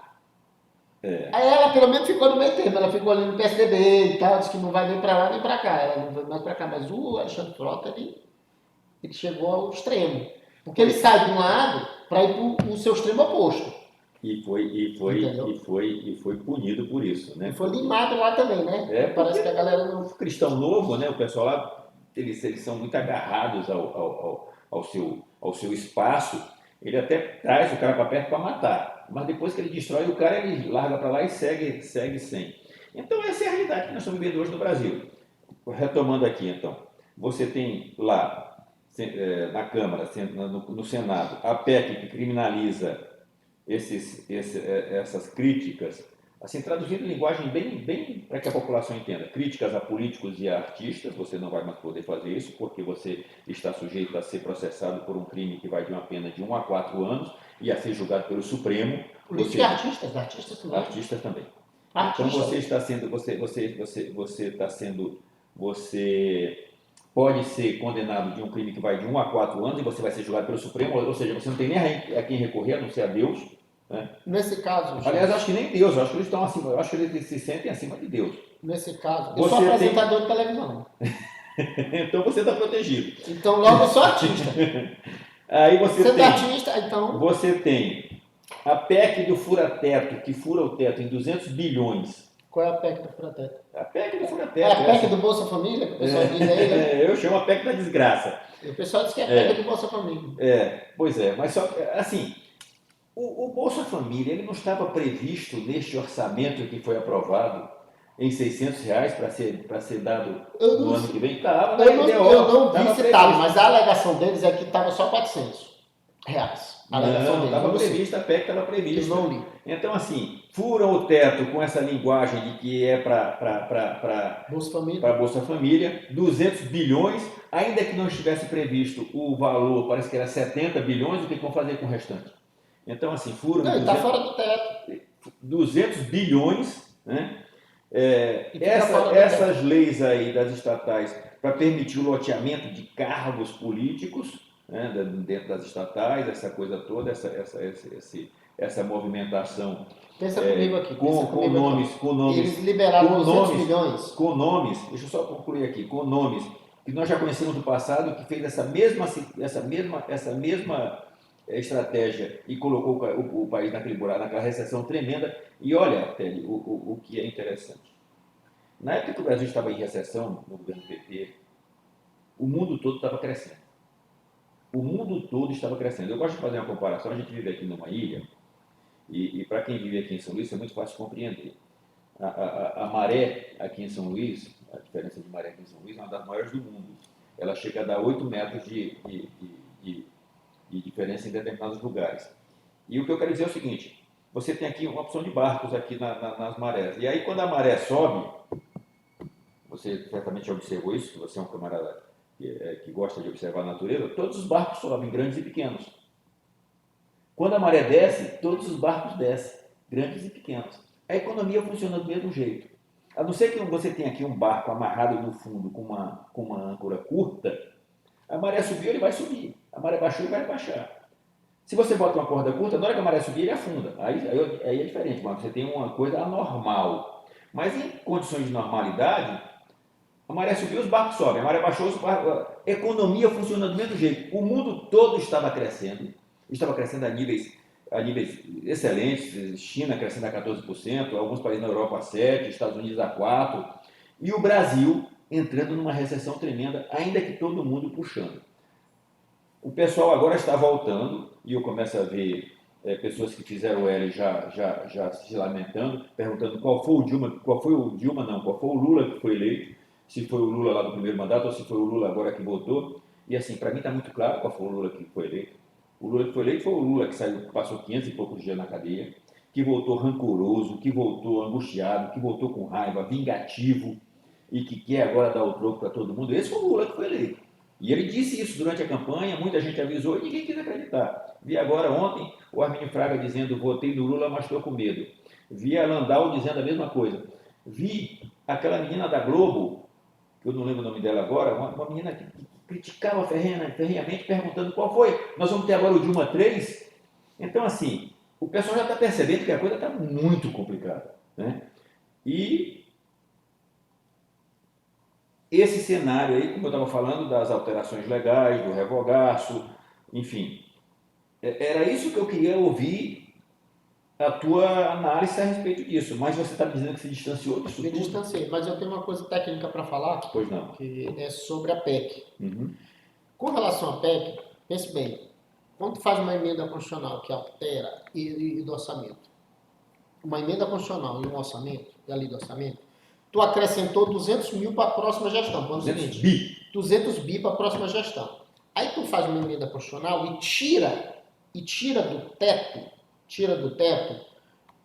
Aí ela pelo menos ficou no meio termo, ela ficou ali no PSDB e tal, disse que não vai nem para lá nem para cá, ela não vai mais para cá. Mas o Alexandre Frota, ele chegou ao extremo. Porque ele sai de um lado para ir para o seu extremo oposto. E foi punido por isso, né? E foi limado lá também, né? Parece que a galera não... O cristão novo, né? O pessoal lá, eles são muito agarrados ao seu espaço. Ele até traz o cara para perto para matar. Mas depois que ele destrói o cara, ele larga para lá e segue sem. Então essa é a realidade que nós estamos vivendo hoje no Brasil. Retomando aqui, então. Você tem lá, na Câmara, no Senado, a PEC que criminaliza essas críticas, assim, traduzindo em linguagem bem para que a população entenda. Críticas a políticos e a artistas, você não vai mais poder fazer isso, porque você está sujeito a ser processado por um crime que vai de uma pena de 1 a 4 anos e a ser julgado pelo Supremo. Políticos e artistas? Artistas também. Artistas também. Artista. Então você pode ser condenado de um crime que vai de 1 a 4 anos e você vai ser julgado pelo Supremo, ou seja, você não tem nem a quem recorrer, a não ser a Deus. Né? Nesse caso... Aliás, acho que nem Deus, acho que eles estão acima, eu acho que eles se sentem acima de Deus. Nesse caso, eu sou apresentador de televisão. Então você está protegido. Então logo eu sou artista. Aí você é artista, então... Você tem a PEC do fura-teto, que fura o teto em 200 bilhões. Qual é a PEC do fura-teto? A PEC do fura-teto. É a PEC do Bolsa Família, que o pessoal diz aí, né? Eu chamo a PEC da desgraça. O pessoal diz que é a PEC do Bolsa Família. Pois é, mas só assim, o Bolsa Família ele não estava previsto neste orçamento que foi aprovado em R$600 para ser dado no ano que vem? Eu não vi se estava, mas a alegação deles é que estava só 400. reais. A Não, alegação deles. estava Eu não sei. prevista, a PEC estava Eu prevista. não li. Então, assim, furam o teto com essa linguagem de que é para Bolsa a Família. Bolsa Família, 200 bilhões, ainda que não estivesse previsto o valor, parece que era 70 bilhões, o que vão fazer com o restante? Então, assim, furam Não, ele está 200, fora do teto. 200 bilhões, né? E fica fora do Essas teto. leis aí das estatais para permitir o loteamento de cargos políticos, né, dentro das estatais, essa coisa toda, essa movimentação Pensa comigo aqui, pensa com comigo aqui, ó. nomes, com nomes, Eles liberaram com 200 nomes, milhões. com nomes, deixa eu só concluir aqui, com nomes que nós já conhecemos do passado, que fez essa mesma estratégia e colocou o país naquele buraco, naquela recessão tremenda. E olha, Télio, o que é interessante. Na época que o Brasil estava em recessão, no governo PT, o mundo todo estava crescendo. O mundo todo estava crescendo. Eu gosto de fazer uma comparação. A gente vive aqui numa ilha, e para quem vive aqui em São Luís, é muito fácil de compreender. A maré aqui em São Luís, a diferença de maré aqui em São Luís, é uma das maiores do mundo. Ela chega a dar 8 metros de diferença em determinados lugares. E o que eu quero dizer é o seguinte: você tem aqui uma opção de barcos aqui nas marés. E aí, quando a maré sobe, você certamente observou isso, se você é um camarada que gosta de observar a natureza, todos os barcos sobem, grandes e pequenos. Quando a maré desce, todos os barcos descem, grandes e pequenos. A economia funciona do mesmo jeito. A não ser que você tenha aqui um barco amarrado no fundo com uma âncora curta, a maré subiu, ele vai subir. A maré baixou, ele vai baixar. Se você bota uma corda curta, na hora que a maré subir, ele afunda. Aí é diferente, mas você tem uma coisa anormal. Mas em condições de normalidade, a maré subiu, os barcos sobem. A maré baixou, os barcos... A economia funciona do mesmo jeito. O mundo todo estava crescendo a níveis excelentes. China crescendo a 14%, alguns países na Europa a 7%, Estados Unidos a 4%. E o Brasil entrando numa recessão tremenda, ainda que todo mundo puxando. O pessoal agora está voltando, e eu começo a ver pessoas que fizeram o L já se lamentando, perguntando qual foi o Lula que foi eleito, se foi o Lula lá do primeiro mandato ou se foi o Lula agora que votou. E assim, para mim está muito claro qual foi o Lula que foi eleito. O Lula que foi eleito foi o Lula que saiu, passou 500 e poucos dias na cadeia, que voltou rancoroso, que voltou angustiado, que voltou com raiva, vingativo, e que quer agora dar o troco para todo mundo. Esse foi o Lula que foi eleito. E ele disse isso durante a campanha, muita gente avisou e ninguém quis acreditar. Vi agora ontem o Arminio Fraga dizendo: votei no Lula, mas estou com medo. Vi a Landau dizendo a mesma coisa. Vi aquela menina da Globo, que eu não lembro o nome dela agora, uma menina que criticava ferrenhamente, perguntando qual foi. Nós vamos ter agora o Dilma 3? Então, assim, o pessoal já está percebendo que a coisa está muito complicada, né? E esse cenário aí, como eu estava falando, das alterações legais, do revogaço, enfim, era isso que eu queria ouvir a tua análise a respeito disso. Mas você está me dizendo que se distanciou disso Me tudo? distanciei, mas eu tenho uma coisa técnica para falar, Pois não. que é sobre a PEC. Uhum. Com relação à PEC, pense bem, quando tu faz uma emenda constitucional que altera e do orçamento, uma emenda constitucional e um orçamento, e a lei do orçamento, tu acrescentou 200 mil para a próxima gestão. Quando 200 bi. 200 bi para a próxima gestão. Aí tu faz uma emenda constitucional e tira do teto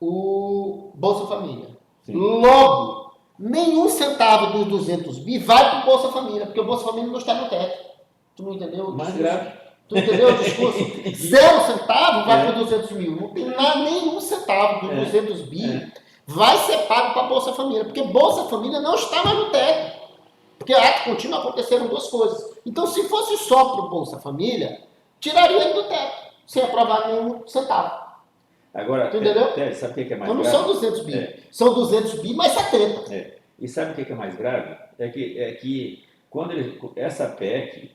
o Bolsa Família. Sim. Logo, nenhum centavo dos 200 bi vai para o Bolsa Família, porque o Bolsa Família não está no teto. Tu não entendeu o Mais discurso? grave. Tu entendeu o discurso? 0 centavo vai para 200 mil. Não tem nenhum centavo dos 200 bi vai ser pago para a Bolsa Família, porque Bolsa Família não está mais no teto. Porque a ato contínuo aconteceram duas coisas. Então, se fosse só para o Bolsa Família, tiraria ele do teto, sem aprovar nenhum centavo. Agora, Tu entendeu? sabe o que é mais Então não grave? são 200 bi. São 200 bi mais 70. E sabe o que é mais grave? É que quando essa PEC,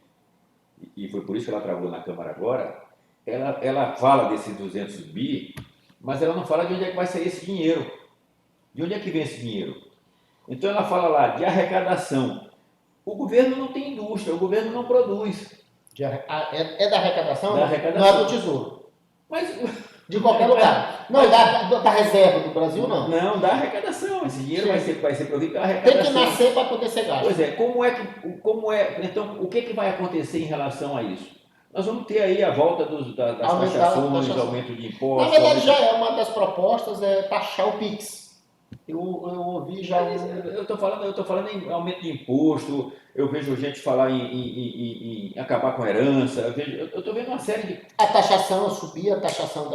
e foi por isso que ela travou na Câmara agora, ela fala desses 200 bi, mas ela não fala de onde é que vai sair esse dinheiro. De onde é que vem esse dinheiro? Então ela fala lá de arrecadação. O governo não tem indústria, o governo não produz. É da arrecadação? Da arrecadação. Não é do Tesouro. Mas De qualquer lugar. Não, da reserva do Brasil, não. não, da arrecadação. Esse dinheiro vai ser provido pela Tem arrecadação. que nascer para poder ser gasto. Pois é, então o que vai acontecer em relação a isso? Nós vamos ter aí a volta das Aumentar a taxações, taxação. aumento de Na impostos. verdade, já é uma das propostas, é taxar o Pix. Eu ouvi já Eu estou falando em aumento de imposto, eu vejo gente falar em acabar com a herança, eu estou vendo uma série de. a taxação, subir a taxação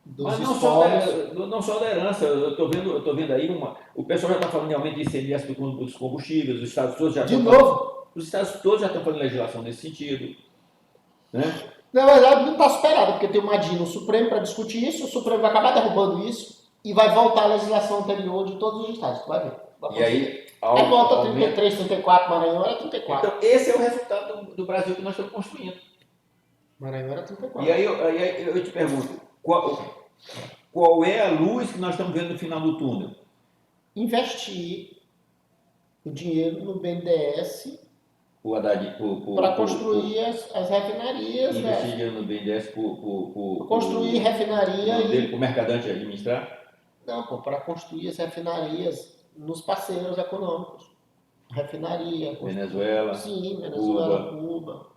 dos Mas espólios. não só da herança, eu tô vendo aí o pessoal já está falando em aumento de ICMS dos combustíveis, os estados todos já De estão novo, os estados todos já estão fazendo legislação nesse sentido, né? na verdade, não está superado, porque tem uma DIN no Supremo para discutir isso, o Supremo vai acabar derrubando isso e vai voltar a legislação anterior de todos os estados. Tu vai ver. E aí, Aí volta aumenta. 33, 34, Maranhão era 34. Então, esse é o resultado do Brasil que nós estamos construindo. Maranhão era E 34. aí eu te pergunto, qual é a luz que nós estamos vendo no final do túnel? Investir o dinheiro no BNDES O Haddad, para construir as refinarias, investir né? dinheiro no BNDES Construir refinaria o mercadante administrar? Não, pô, para construir as refinarias nos parceiros econômicos. Refinaria. Venezuela, Sim, Venezuela, Cuba,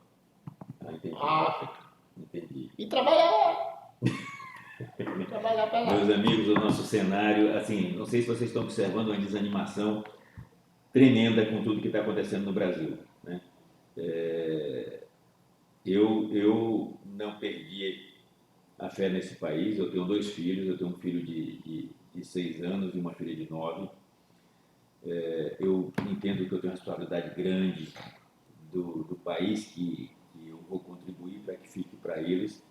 entendi. África. Entendi. E trabalhar. Trabalhar para lá. Meus amigos, o nosso cenário, assim, não sei se vocês estão observando uma desanimação tremenda com tudo que está acontecendo no Brasil, né? Eu não perdi a fé nesse país. Eu tenho 2 filhos, eu tenho um filho de 6 anos e uma filha de 9. Eu entendo que eu tenho uma responsabilidade grande do país que eu vou contribuir para que fique para eles.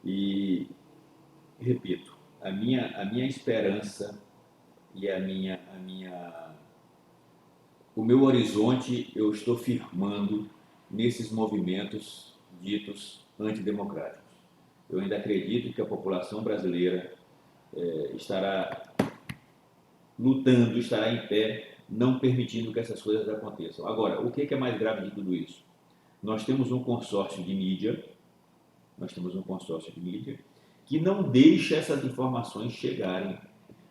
E, repito, a minha esperança e o meu horizonte eu estou firmando nesses movimentos ditos antidemocráticos. Eu ainda acredito que a população brasileira estará lutando, estará em pé, não permitindo que essas coisas aconteçam. Agora, o que é mais grave de tudo isso? Nós temos um consórcio de mídia, que não deixa essas informações chegarem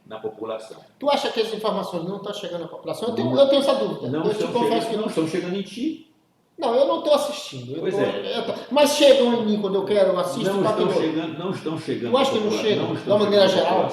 na população. Tu acha que as informações não estão chegando à população? Eu tenho essa dúvida. Não Eu te confesso que não estão chegando em ti. Não, eu não estou assistindo. É. Mas chegam em mim quando eu quero assistir. Não estão chegando. Eu acho que não chegam, da maneira geral.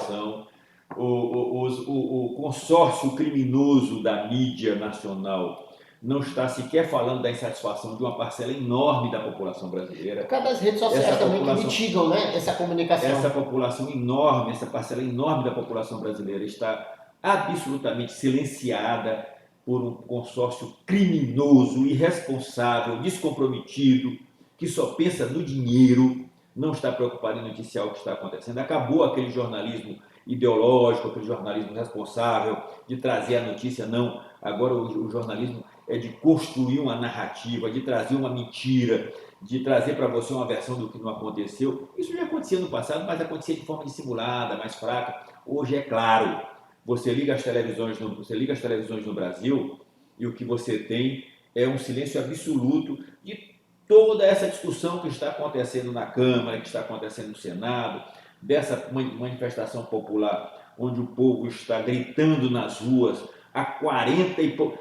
O consórcio criminoso da mídia nacional não está sequer falando da insatisfação de uma parcela enorme da população brasileira. Por causa das redes sociais também que mitigam, né, essa comunicação. Essa população enorme, essa parcela enorme da população brasileira está absolutamente silenciada por um consórcio criminoso, irresponsável, descomprometido, que só pensa no dinheiro, não está preocupado em noticiar o que está acontecendo. Acabou aquele jornalismo ideológico, aquele jornalismo responsável de trazer a notícia, não. Agora o jornalismo é de construir uma narrativa, de trazer uma mentira, de trazer para você uma versão do que não aconteceu. Isso já acontecia no passado, mas acontecia de forma dissimulada, mais fraca. Hoje é claro. Você liga as televisões no Brasil e o que você tem é um silêncio absoluto de toda essa discussão que está acontecendo na Câmara, que está acontecendo no Senado, dessa manifestação popular onde o povo está gritando nas ruas há 40 e pouco.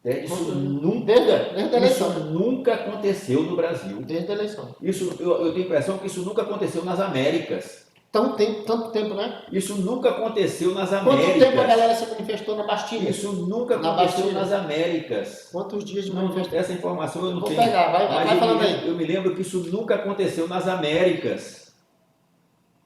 Isso nunca aconteceu no Brasil. Desde a eleição. Eu tenho a impressão que isso nunca aconteceu nas Américas. Tanto tempo, né? Isso nunca aconteceu nas Américas. Quanto tempo a galera se manifestou na Bastilha? Isso nunca aconteceu nas Américas. Quantos dias de manifestação? Essa informação eu não tenho. Vou pegar, vai falando aí. Eu me lembro que isso nunca aconteceu nas Américas.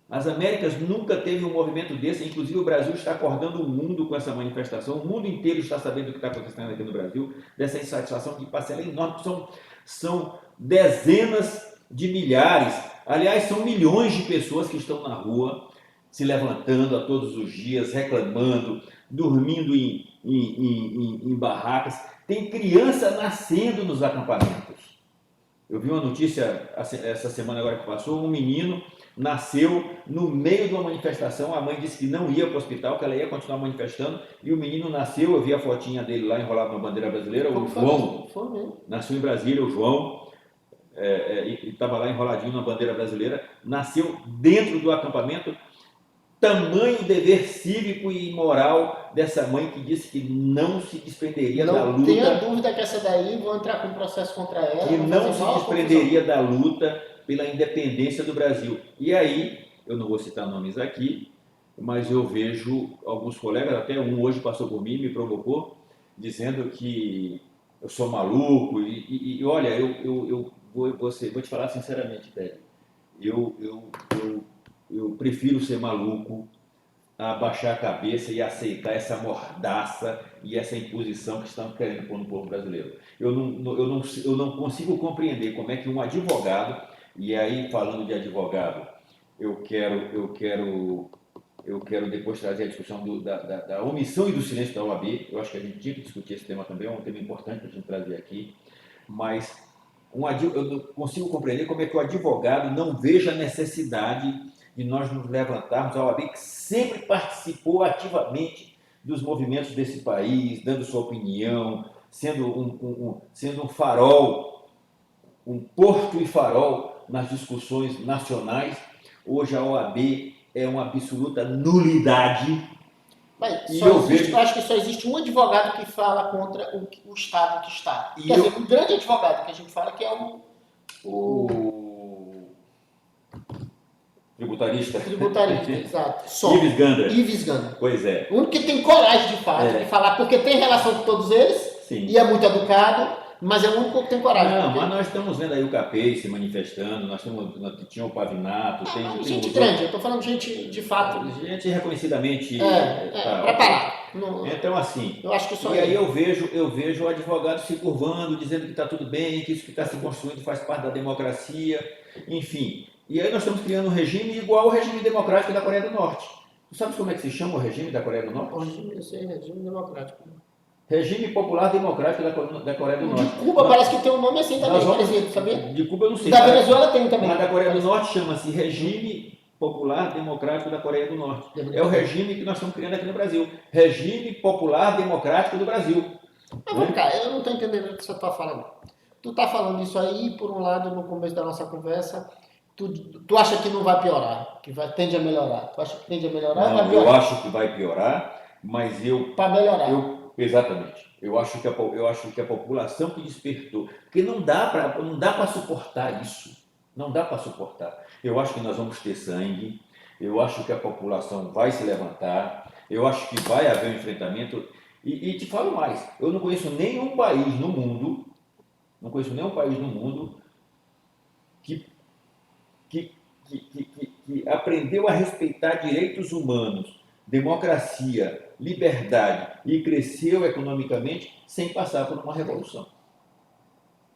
As Américas nunca teve um movimento desse, inclusive o Brasil está acordando o mundo com essa manifestação, o mundo inteiro está sabendo o que está acontecendo aqui no Brasil, dessa insatisfação de parcela enorme, são dezenas de milhares, aliás, são milhões de pessoas que estão na rua, se levantando a todos os dias, reclamando, dormindo em barracas. Tem criança nascendo nos acampamentos. Eu vi uma notícia essa semana agora que passou, um menino nasceu no meio de uma manifestação, a mãe disse que não ia para o hospital, que ela ia continuar manifestando, e o menino nasceu, eu vi a fotinha dele lá enrolado na bandeira brasileira, o João, nasceu em Brasília, o João, e estava lá enroladinho na bandeira brasileira, nasceu dentro do acampamento, tamanho dever cívico e moral dessa mãe que disse que não se desprenderia da Não tenha luta, dúvida que essa daí vou entrar com um processo contra ela. que Vou não fazer se maior desprenderia da luta pela independência do Brasil. E aí, eu não vou citar nomes aqui, mas eu vejo alguns colegas, até um hoje passou por mim, me provocou, dizendo que eu sou maluco. E olha, eu vou te falar sinceramente, Ted, eu, eu, eu prefiro ser maluco a baixar a cabeça e aceitar essa mordaça e essa imposição que estão querendo pôr no povo brasileiro. Eu não consigo compreender como é que um advogado, e aí falando de advogado, eu quero depois trazer a discussão da omissão e do silêncio da OAB. Eu acho que a gente tinha que discutir esse tema também, é um tema importante para a gente trazer aqui, mas eu não consigo compreender como é que o advogado não veja a necessidade de nós nos levantarmos, a OAB que sempre participou ativamente dos movimentos desse país, dando sua opinião, sendo um farol, um porto e farol nas discussões nacionais. Hoje a OAB é uma absoluta nulidade. Eu acho que só existe um advogado que fala contra o Estado que está. Quer dizer, um grande advogado que a gente fala que é o tributarista. Tributarista, exato. Ives Gandra. Pois é. O único que tem coragem de fato de falar, porque tem relação com todos eles, sim, e é muito educado, mas é o único que tem coragem. Não, mas nós estamos vendo aí o Capês se manifestando, tinha o Pavinato, tem gente grande, eu estou falando de gente de fato. Gente reconhecidamente preparada. Então, assim, eu acho que só e aí eu vejo o advogado se curvando, dizendo que está tudo bem, que isso que está se construindo faz parte da democracia, enfim. E aí nós estamos criando um regime igual ao regime democrático da Coreia do Norte. Tu sabes como é que se chama o regime da Coreia do Norte? Regime democrático. Regime Popular Democrático da Coreia do Norte. De Cuba parece que tem um nome assim também, parecido, sabia? De Cuba eu não sei. Da Venezuela tem também. Mas da Coreia do Norte chama-se Regime Popular Democrático da Coreia do Norte. É o regime que nós estamos criando aqui no Brasil. Regime Popular Democrático do Brasil. Mas vamos cá, eu não estou entendendo o que você está falando. Tu está falando isso aí, por um lado, no começo da nossa conversa, tu acha que não vai piorar, que tende a melhorar. Tu acha que tende a melhorar? Não, eu acho que vai piorar, mas para melhorar. Exatamente. Eu acho que a população que despertou, porque não dá para suportar isso. Não dá para suportar. Eu acho que nós vamos ter sangue. Eu acho que a população vai se levantar. Eu acho que vai haver um enfrentamento. E te falo mais. Eu não conheço nenhum país no mundo. Que aprendeu a respeitar direitos humanos, democracia, liberdade e cresceu economicamente sem passar por uma revolução.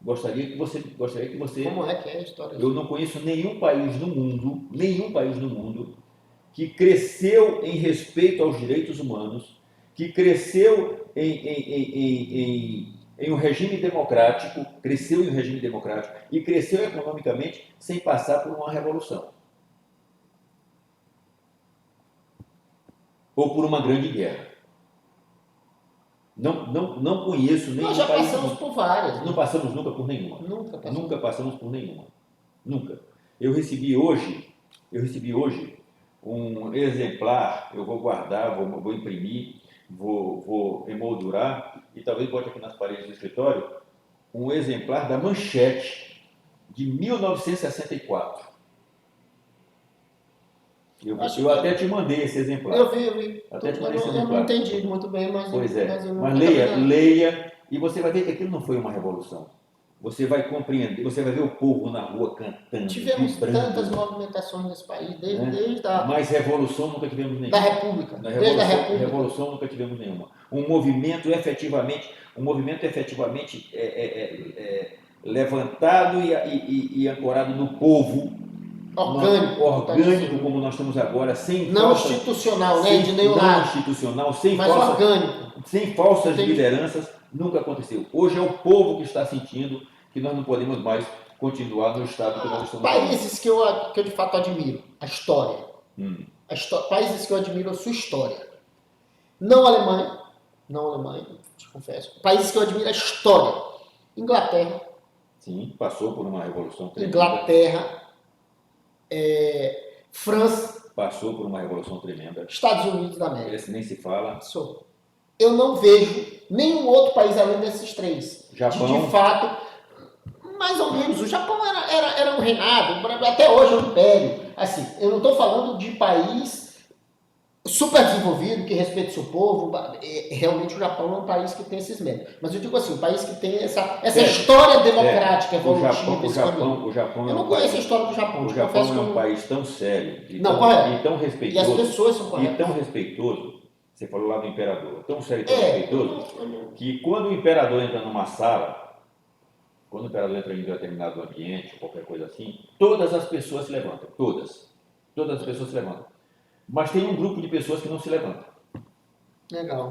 Gostaria que você. Como é que é a história? Eu não conheço nenhum país no mundo que cresceu em respeito aos direitos humanos, que cresceu em um regime democrático, e cresceu economicamente sem passar por uma revolução. Ou por uma grande guerra. Não conheço nenhum país. Nós já passamos por várias. Não passamos nunca por nenhuma. Nunca passamos por nenhuma. Nunca. Eu recebi hoje um exemplar, eu vou guardar, vou imprimir, vou emoldurar e talvez bote aqui nas paredes do escritório, um exemplar da Manchete de 1964. Eu até te mandei esse exemplar. Eu vi. Até te mandei esse exemplar. Eu não entendi muito bem, mas... Pois é. Mas leia, e você vai ver que aquilo não foi uma revolução. Você vai compreender, você vai ver o povo na rua cantando. Tivemos tantas movimentações nesse país, desde a... Mas revolução nunca tivemos nenhuma. Da República. Desde a República. Revolução nunca tivemos nenhuma. Um movimento efetivamente levantado e ancorado no povo. Orgânico, como nós estamos agora, sem não falsa, institucional, né? De nenhum lado. Institucional, sem falsas lideranças, nunca aconteceu. Hoje é o povo que está sentindo que nós não podemos mais continuar no estado que nós estamos. Países que eu de fato admiro, a história. Países que eu admiro a sua história. Não Alemanha, te confesso. Países que eu admiro a história. Inglaterra. Sim, passou por uma revolução tremenda. Inglaterra. França. passou por uma revolução tremenda. Estados Unidos da América. Esse nem se fala. Eu não vejo nenhum outro país além desses três. Japão. De fato, mais ou menos. O Japão era um reinado, até hoje é um império. Assim, eu não estou falando de país super desenvolvido, que respeita o seu povo. Realmente o Japão é um país que tem esses méritos. Mas eu digo assim, um país que tem essa história democrática, evolutiva, esse caminho. O Japão eu não conheço a história do Japão. O Japão é um país tão sério e tão respeitoso. E as pessoas são corretas. E tão respeitoso, você falou lá do imperador, tão sério e tão respeitoso, que quando o imperador entra numa sala, quando o imperador entra em determinado ambiente, qualquer coisa assim, todas as pessoas se levantam. Todas as pessoas se levantam. Mas tem um grupo de pessoas que não se levantam. Legal.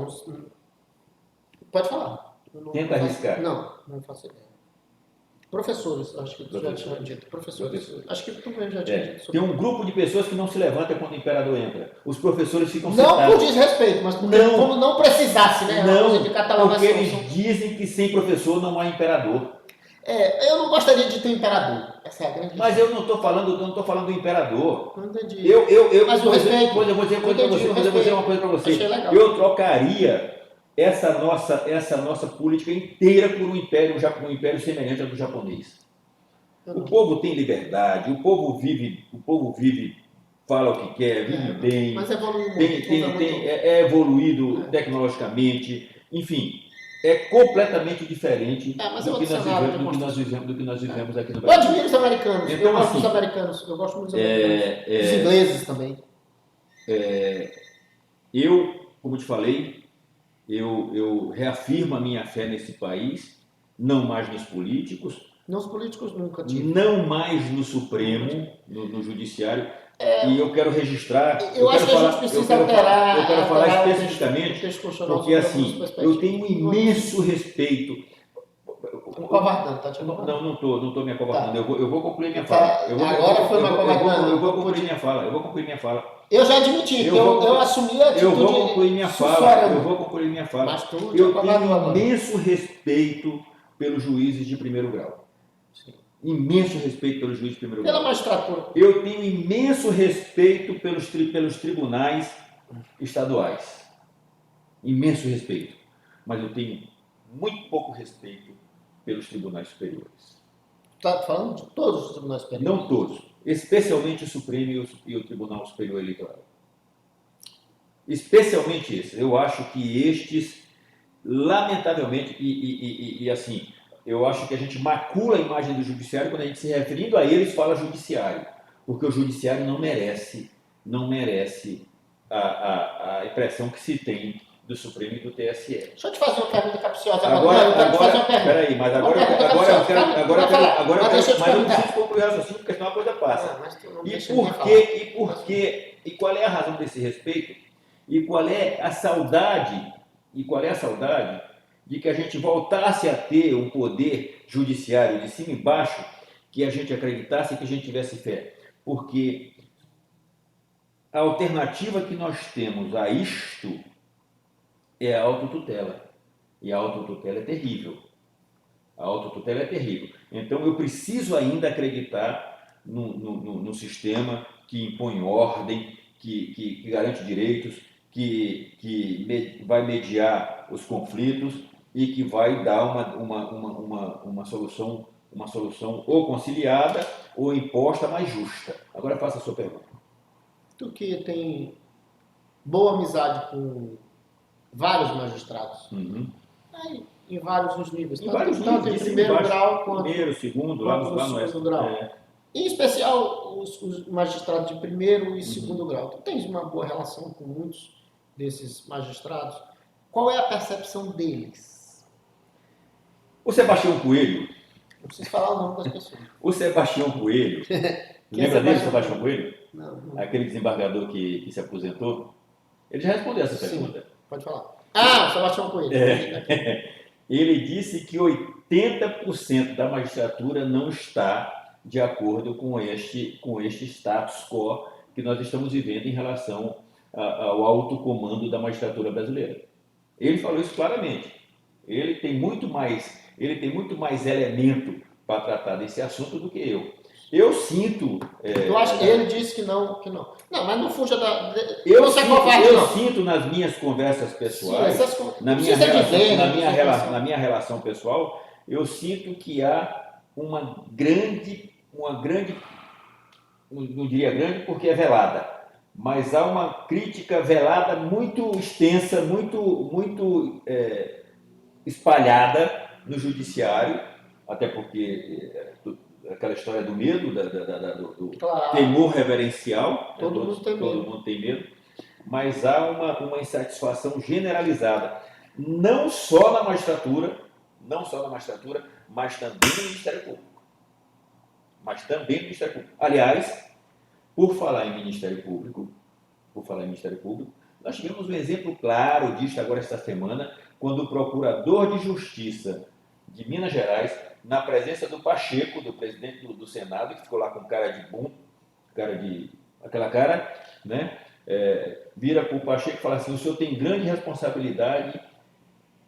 Pode falar. Tenta arriscar. Não faço ideia. Professores, acho que tu já tinha dito. Professores. Acho que tu mesmo já tinha dito. Tem um grupo de pessoas que não se levanta quando o imperador entra. Os professores ficam sentados. Não por desrespeito, mas como não precisasse, né? Não, porque eles dizem que sem professor não há imperador. Eu não gostaria de ter um imperador. Essa é a grande Mas eu não estou falando do imperador. Não entendi. Mas o respeito. Eu vou dizer uma coisa para você. Eu trocaria essa nossa política inteira por um império semelhante ao do japonês. O povo tem liberdade, o povo vive, fala o que quer, vive bem. Mas evoluiu muito. É evoluído tecnologicamente, enfim. É completamente diferente do que nós vivemos aqui no Brasil. Eu admiro os americanos. Então, eu gosto dos americanos. Eu gosto muito dos americanos. Os ingleses também. Como te falei, eu reafirmo a minha fé nesse país, não mais nos políticos. Não, os políticos nunca tive. Não mais no Supremo, no Judiciário. E eu quero registrar. Eu acho que a gente precisa alterar. Eu quero falar especificamente, porque assim, eu tenho um imenso respeito. Covardando, tá te acovardando? Não estou me acovardando. Tá. Eu vou concluir minha fala. Agora foi uma covardando. Eu vou concluir minha fala. Eu já admiti, eu assumi a atitude. Eu vou concluir minha fala. Mas tu eu tenho imenso respeito pelos juízes de primeiro grau. Sim. Imenso respeito pelos juízes de primeiro grau. Pela magistratura. Eu tenho imenso respeito pelos tribunais estaduais. Imenso respeito. Mas eu tenho muito pouco respeito pelos tribunais superiores. Está falando de todos os tribunais superiores? Não todos. Especialmente o Supremo e o Tribunal Superior Eleitoral. Especialmente esses. Eu acho que estes, lamentavelmente, e assim, eu acho que a gente macula a imagem do judiciário quando a gente se referindo a eles fala judiciário. Porque o judiciário não merece a impressão que se tem do Supremo e do TSE. Deixa eu te fazer uma pergunta capciosa. Peraí, mas agora eu preciso concluir o raciocínio, porque senão a coisa passa. E qual é a razão desse respeito? E qual é a saudade de que a gente voltasse a ter um poder judiciário de cima e baixo, que a gente acreditasse e que a gente tivesse fé? Porque a alternativa que nós temos a isto é a autotutela. E a autotutela é terrível. Então, eu preciso ainda acreditar no sistema que impõe ordem, que garante direitos, que vai mediar os conflitos e que vai dar uma solução ou conciliada ou imposta, mais justa. Agora faça a sua pergunta. Tu que tem boa amizade com vários magistrados, aí, em vários níveis, tanto em primeiro grau quanto primeiro, segundo, no segundo grau. Em especial os magistrados de primeiro e segundo grau. Tu tens uma boa relação com muitos desses magistrados. Qual é a percepção deles? O Sebastião Coelho. Não preciso falar o nome das pessoas. O Sebastião Coelho. Lembra dele, Sebastião Coelho? Não. Aquele desembargador que se aposentou. Ele já respondeu essa pergunta. Pode falar. Sebastião Coelho. Ele disse que 80% da magistratura não está de acordo com este status quo que nós estamos vivendo em relação ao alto comando da magistratura brasileira. Ele falou isso claramente. Ele tem muito mais elemento para tratar desse assunto do que eu. Eu sinto. Eu acho que ele disse que não, que não. Não, mas não fuja da. Eu Não se sinto, acovarde, eu não. sinto nas minhas conversas Sim, pessoais, essas coisas. na Não minha precisa relação, dizer, na né? minha, Precisa na pensar. minha relação pessoal, eu sinto que há uma grande, não diria grande porque é velada, mas há uma crítica velada muito extensa, muito espalhada no judiciário, até porque aquela história do medo, do Claro, temor reverencial, né? todo mundo tem Todo medo. mundo tem medo, mas há uma insatisfação generalizada, não só na magistratura, não só na magistratura, mas também no Ministério Público. Mas também no Ministério Público. Aliás, por falar em Ministério Público, nós tivemos um exemplo claro disso agora esta semana, quando o Procurador de Justiça de Minas Gerais, na presença do Pacheco, do presidente do Senado, que ficou lá com cara de bum, aquela cara, né? Vira para o Pacheco e fala assim: o senhor tem grande responsabilidade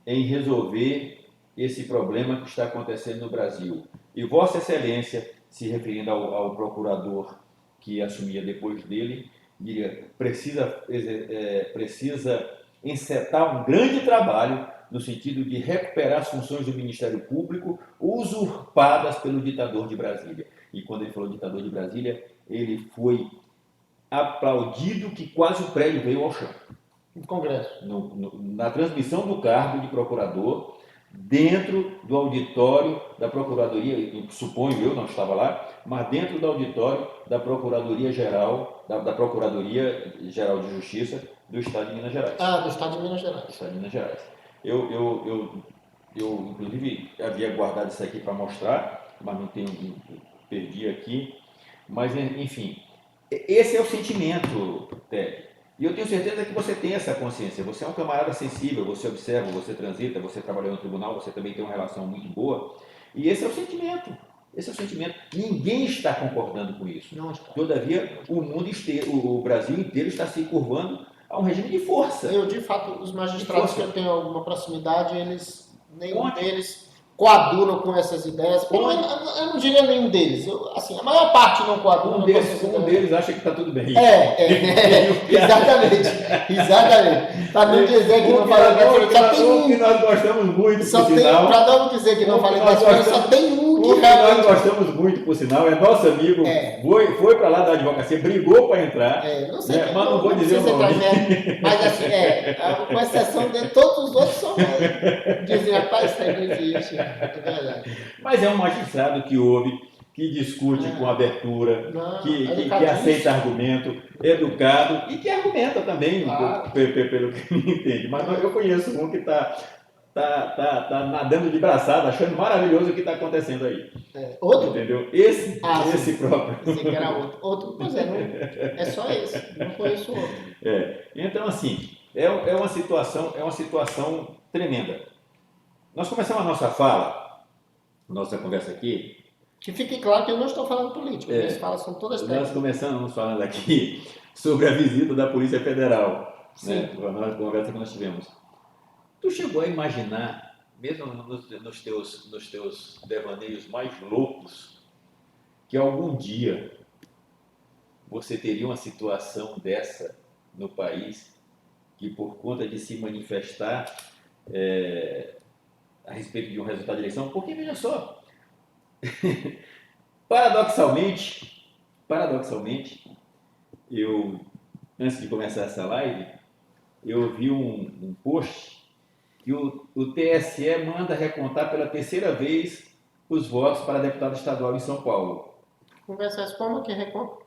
em resolver esse problema que está acontecendo no Brasil. E Vossa Excelência, se referindo ao procurador que assumia depois dele, diria: precisa encetar um grande trabalho no sentido de recuperar as funções do Ministério Público usurpadas pelo ditador de Brasília. E quando ele falou ditador de Brasília, ele foi aplaudido que quase o prédio veio ao chão. No Congresso. Na transmissão do cargo de procurador, dentro do auditório da Procuradoria, suponho eu, não estava lá, mas dentro do auditório da Procuradoria-Geral, da Procuradoria-Geral de Justiça do Estado de Minas Gerais. Ah, do Estado de Minas Gerais. Do Estado de Minas Gerais. Eu inclusive, havia guardado isso aqui para mostrar, mas não tenho, perdi aqui. Mas, enfim, esse é o sentimento, Ted. E eu tenho certeza que você tem essa consciência. Você é um camarada sensível, você observa, você transita, você trabalhou no tribunal, você também tem uma relação muito boa. E esse é o sentimento. Esse é o sentimento. Ninguém está concordando com isso. Não está. Todavia, o mundo inteiro, o Brasil inteiro está se curvando a um regime de força. Eu, de fato, os magistrados que eu tenho alguma proximidade, nenhum Onde? deles coadunam com essas ideias. Eu não diria nenhum deles. Assim, a maior parte não coaduna com essas ideias. Um deles acha que está tudo bem. Exatamente. Para não dizer que não falei besteira, só tem um. Que nós gostamos muito, só tem, para não dizer que não falei besteira, só tem um que realmente... nós gostamos muito, por sinal, é nosso amigo, foi para lá da advocacia, brigou para entrar, não sei mas não vou dizer o nome. Mas assim, com exceção de todos os outros são, dizem, rapaz, isso aí não existe, é verdade. Mas é um magistrado que ouve, que discute com abertura, que aceita argumento, educado e que argumenta também, pelo que me entende. Mas eu conheço um que está nadando de braçada, achando maravilhoso o que está acontecendo aí. Outro? Entendeu? Esse próprio. Esse que era outro. Pois é só esse, não conheço outro. Então, assim, é uma situação tremenda. Nós começamos a nossa conversa aqui. Que fique claro que eu não estou falando política, minhas falas são todas técnicas. Nós começamos falando aqui sobre a visita da Polícia Federal, né? A conversa que nós tivemos. Tu chegou a imaginar, mesmo nos teus devaneios mais loucos, que algum dia você teria uma situação dessa no país, que por conta de se manifestar a respeito de um resultado de eleição? Porque, veja só, paradoxalmente, eu, antes de começar essa live, eu vi um post que o TSE manda recontar pela terceira vez os votos para deputado estadual em São Paulo. Conversa essa, como que reconta?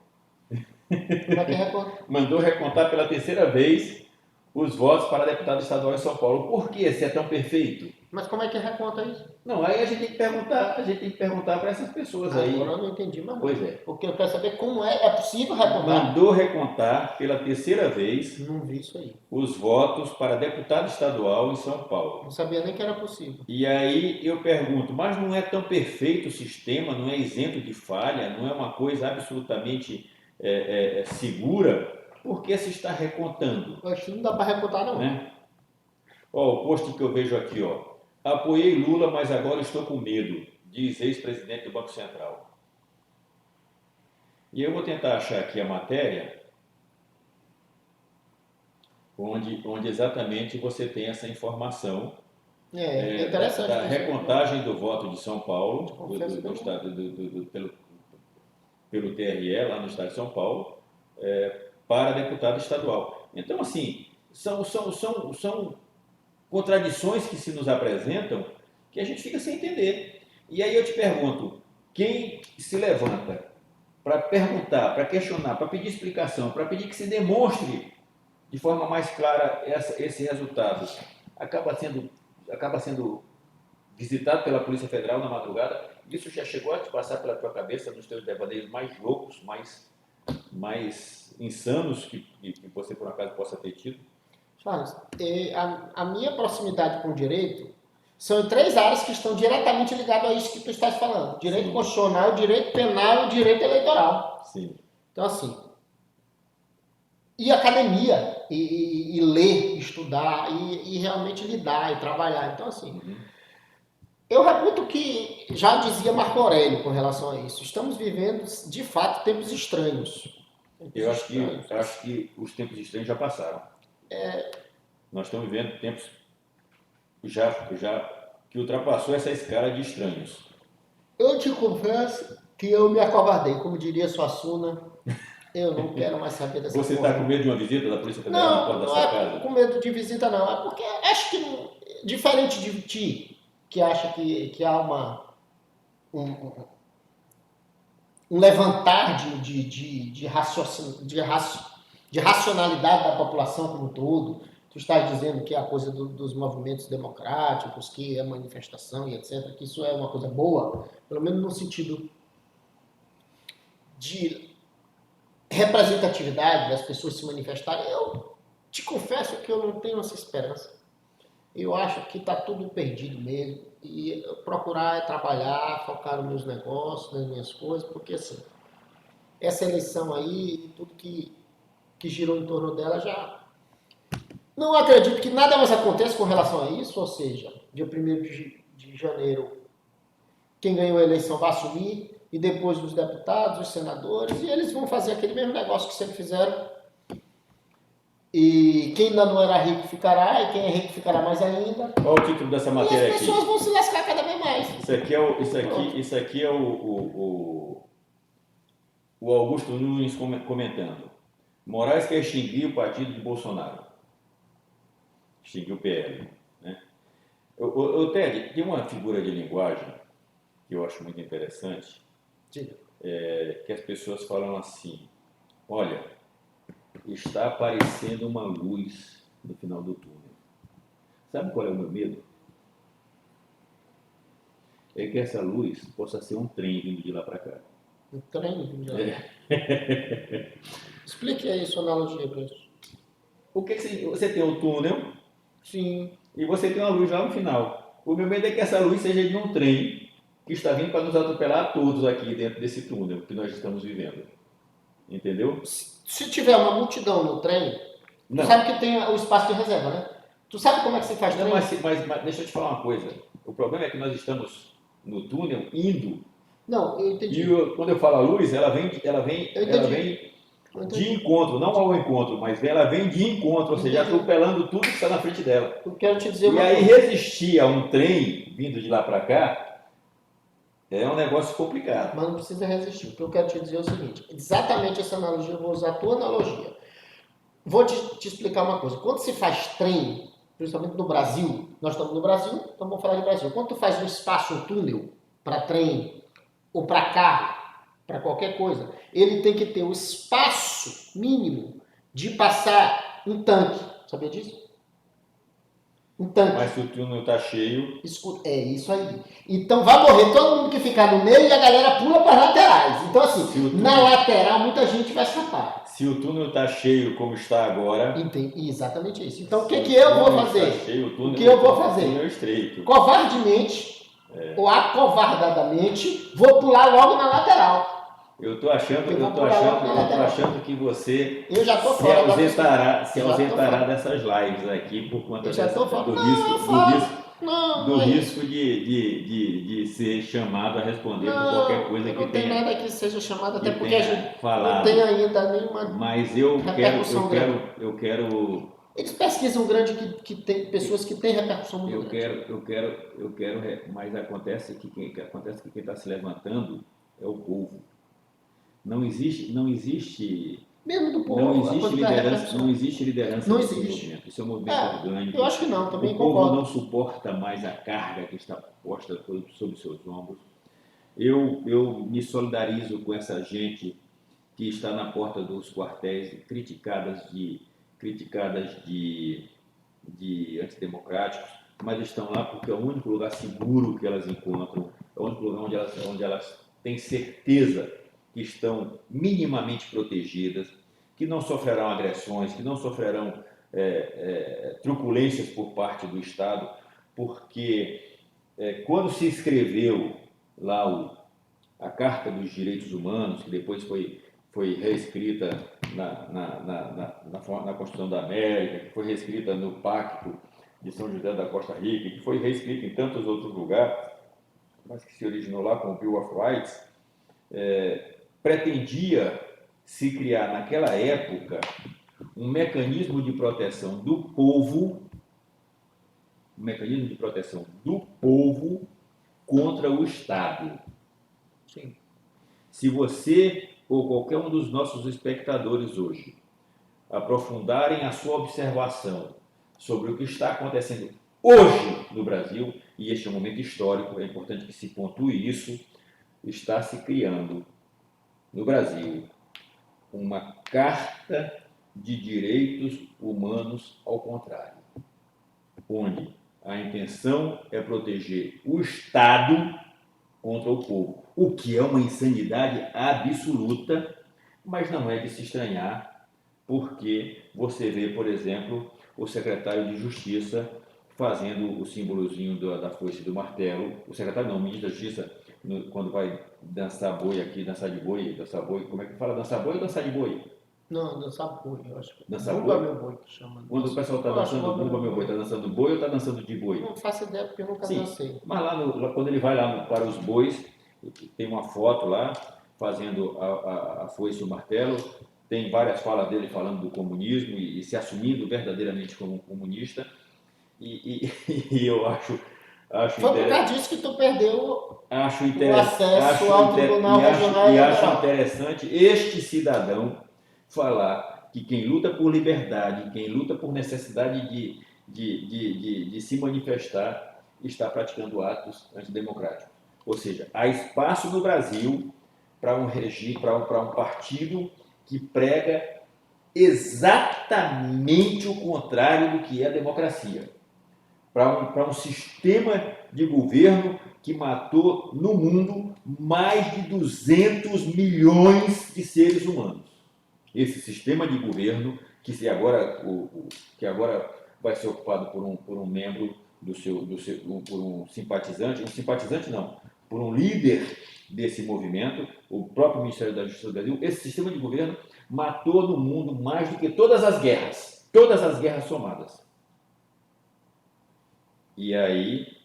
Mandou recontar pela terceira vez os votos para deputado estadual em São Paulo. Por que se é tão perfeito? Mas como é que reconta isso? Não, aí a gente tem que perguntar para essas pessoas aí. Agora eu não entendi, mas pois porque eu quero saber como é possível recontar. Mandou recontar pela terceira vez. Não vi isso aí. Os votos para deputado estadual em São Paulo. Não sabia nem que era possível. E aí eu pergunto, mas não é tão perfeito o sistema, não é isento de falha, não é uma coisa absolutamente segura? Por que se está recontando? Eu acho que não dá para recontar, não. Né? O post que eu vejo aqui, Apoiei Lula, mas agora estou com medo, diz ex-presidente do Banco Central. E eu vou tentar achar aqui a matéria onde exatamente você tem essa informação É interessante. da recontagem do voto de São Paulo, Confesso do que estado, pelo TRE, lá no estado de São Paulo, para deputado estadual. Então, assim, são contradições que se nos apresentam que a gente fica sem entender. E aí eu te pergunto, quem se levanta para perguntar, para questionar, para pedir explicação, para pedir que se demonstre de forma mais clara esse resultado, acaba sendo visitado pela Polícia Federal na madrugada? Isso já chegou a te passar pela tua cabeça nos teus devaneios mais loucos, mais insanos que você por acaso possa ter tido? Charles, a minha proximidade com o direito são em 3 áreas que estão diretamente ligadas a isso que tu estás falando. Direito Sim. constitucional, direito penal e direito eleitoral. Sim. Então, assim, ir à academia e ler, estudar e realmente lidar e trabalhar. Então, assim, eu reputo que já dizia Marco Aurélio com relação a isso. Estamos vivendo, de fato, tempos estranhos. Eu acho que os tempos estranhos já passaram. Nós estamos vivendo tempos já que ultrapassou essa escala de estranhos. Eu te confesso que eu me acovardei, como diria Suassuna. Eu não quero mais saber dessa Você porra. está com medo de uma visita da Polícia Federal na porta da Não sua é casa? com medo de visita, não. É porque acho que, diferente de ti, que acha que há um levantar de racionalidade da população como um todo, tu estás dizendo que é a coisa dos movimentos democráticos, que é manifestação e etc., que isso é uma coisa boa, pelo menos no sentido de representatividade das pessoas se manifestarem. Eu te confesso que eu não tenho essa esperança. Eu acho que está tudo perdido mesmo. E procurar trabalhar, focar nos meus negócios, nas minhas coisas, porque assim, essa eleição aí, tudo que girou em torno dela já. Não acredito que nada mais aconteça com relação a isso, ou seja, dia 1º de janeiro, quem ganhou a eleição vai assumir, e depois os deputados, os senadores, e eles vão fazer aquele mesmo negócio que sempre fizeram. E quem ainda não era rico ficará, e quem é rico ficará mais ainda. Qual o título dessa matéria E as aqui? pessoas vão se lascar cada vez mais. Isso aqui é o Augusto Nunes comentando. Moraes quer extinguir o partido de Bolsonaro. Extinguir o PL. Né? Ted, tem uma figura de linguagem que eu acho muito interessante, que as pessoas falam assim, olha, está aparecendo uma luz no final do túnel. Sabe qual é o meu medo? É que essa luz possa ser um trem vindo de lá para cá. Um trem vindo de lá. Explique aí sua analogia para isso. O que você tem um túnel? Sim. E você tem uma luz lá no final. O meu medo é que essa luz seja de um trem que está vindo para nos atropelar a todos aqui dentro desse túnel que nós estamos vivendo. Entendeu? Se tiver uma multidão no trem, tu sabe que tem o espaço de reserva, né? Tu sabe como é que se faz trem? Mas deixa eu te falar uma coisa. O problema é que nós estamos no túnel indo. Não, eu entendi. E quando eu falo a luz, ela vem de encontro, não ao encontro, mas ela vem de encontro, ou seja, atropelando tudo que está na frente dela. Eu quero te dizer E aí resistir a um trem vindo de lá para cá é um negócio complicado. Mas não precisa resistir. O que eu quero te dizer é o seguinte, exatamente essa analogia, eu vou usar a tua analogia. Vou te explicar uma coisa. Quando se faz trem, principalmente no Brasil, nós estamos no Brasil, então vamos falar de Brasil. Quando tu faz um espaço, um túnel, para trem ou para carro, para qualquer coisa, ele tem que ter o espaço mínimo de passar um tanque. Sabia disso? Um tanque. Mas se o túnel está cheio... É isso aí. Então vai morrer todo mundo que ficar no meio e a galera pula para as laterais. Então assim, na lateral muita gente vai escapar. Se o túnel está cheio como está agora... Exatamente isso. Então o que eu vou fazer? O que eu vou fazer? O estreito. Covardemente ou acovardadamente, vou pular logo na lateral. Eu tô achando que você se ausentará dessas lives aqui por conta do Não, do não é risco isso. de ser chamado a responder por qualquer Não, coisa não tem nada que seja chamado, até que porque a tenha gente não tem falado. ainda nenhuma Mas eu quero, repercussão grande. eu quero, Eles pesquisam grande que tem pessoas que têm repercussão muito eu grande. quero, eu quero, mas acontece que quem está se levantando é o povo. Não existe, não existe, Mesmo do não povo, a existe coisa da liderança, não repercussão. existe liderança Não nesse existe. movimento. Isso é um movimento É, eu orgânico. acho que não, O também povo não concordo. suporta mais a carga que está posta sobre seus ombros. Eu me solidarizo com essa gente que está na porta dos quartéis, criticadas de antidemocráticos, mas estão lá porque é o único lugar seguro que elas encontram, é o único lugar onde elas têm certeza que estão minimamente protegidas, que não sofrerão agressões, que não sofrerão truculências por parte do Estado, porque quando se escreveu lá a Carta dos Direitos Humanos, que depois foi reescrita na Constituição da América, que foi reescrita no Pacto de São José da Costa Rica, que foi reescrita em tantos outros lugares, mas que se originou lá com o Bill of Rights, pretendia se criar naquela época um mecanismo de proteção do povo, um mecanismo de proteção do povo contra o Estado. Sim. Se você ou qualquer um dos nossos espectadores hoje aprofundarem a sua observação sobre o que está acontecendo hoje no Brasil, e este é um momento histórico, é importante que se pontue isso, está se criando no Brasil uma Carta de Direitos Humanos ao contrário, onde a intenção é proteger o Estado contra o povo, o que é uma insanidade absoluta, mas não é de se estranhar, porque você vê, por exemplo, o secretário de Justiça fazendo o símbolozinho da foice e do martelo, o secretário não, o ministro da Justiça, quando vai dançar boi aqui, dançar boi, como é que fala? Dançar boi ou dançar de boi? Não, dançar boi, eu acho. Dançar Bumba boi? meu boi que chama. Quando o pessoal está Eu acho dançando bumba bumba meu meu boi, boi. está dançando boi ou está dançando de boi? Não faço ideia porque eu nunca Sim, dancei. mas quando ele vai lá para os bois, tem uma foto lá, fazendo a foice e o martelo, tem várias falas dele falando do comunismo e se assumindo verdadeiramente como comunista, e eu acho, Foi por inter, causa disso que tu perdeu acho, o inter, acesso acho, ao inter, Tribunal Regional e acho Eleitoral. interessante este cidadão falar que quem luta por liberdade, quem luta por necessidade de se manifestar, está praticando atos antidemocráticos. Ou seja, há espaço no Brasil para um regime, para um partido que prega exatamente o contrário do que é a democracia. Para um sistema de governo que matou no mundo mais de 200 milhões de seres humanos. Esse sistema de governo que agora vai ser ocupado por um membro por um simpatizante não, por um líder desse movimento, o próprio Ministério da Justiça do Brasil. Esse sistema de governo matou no mundo mais do que todas as guerras somadas. E aí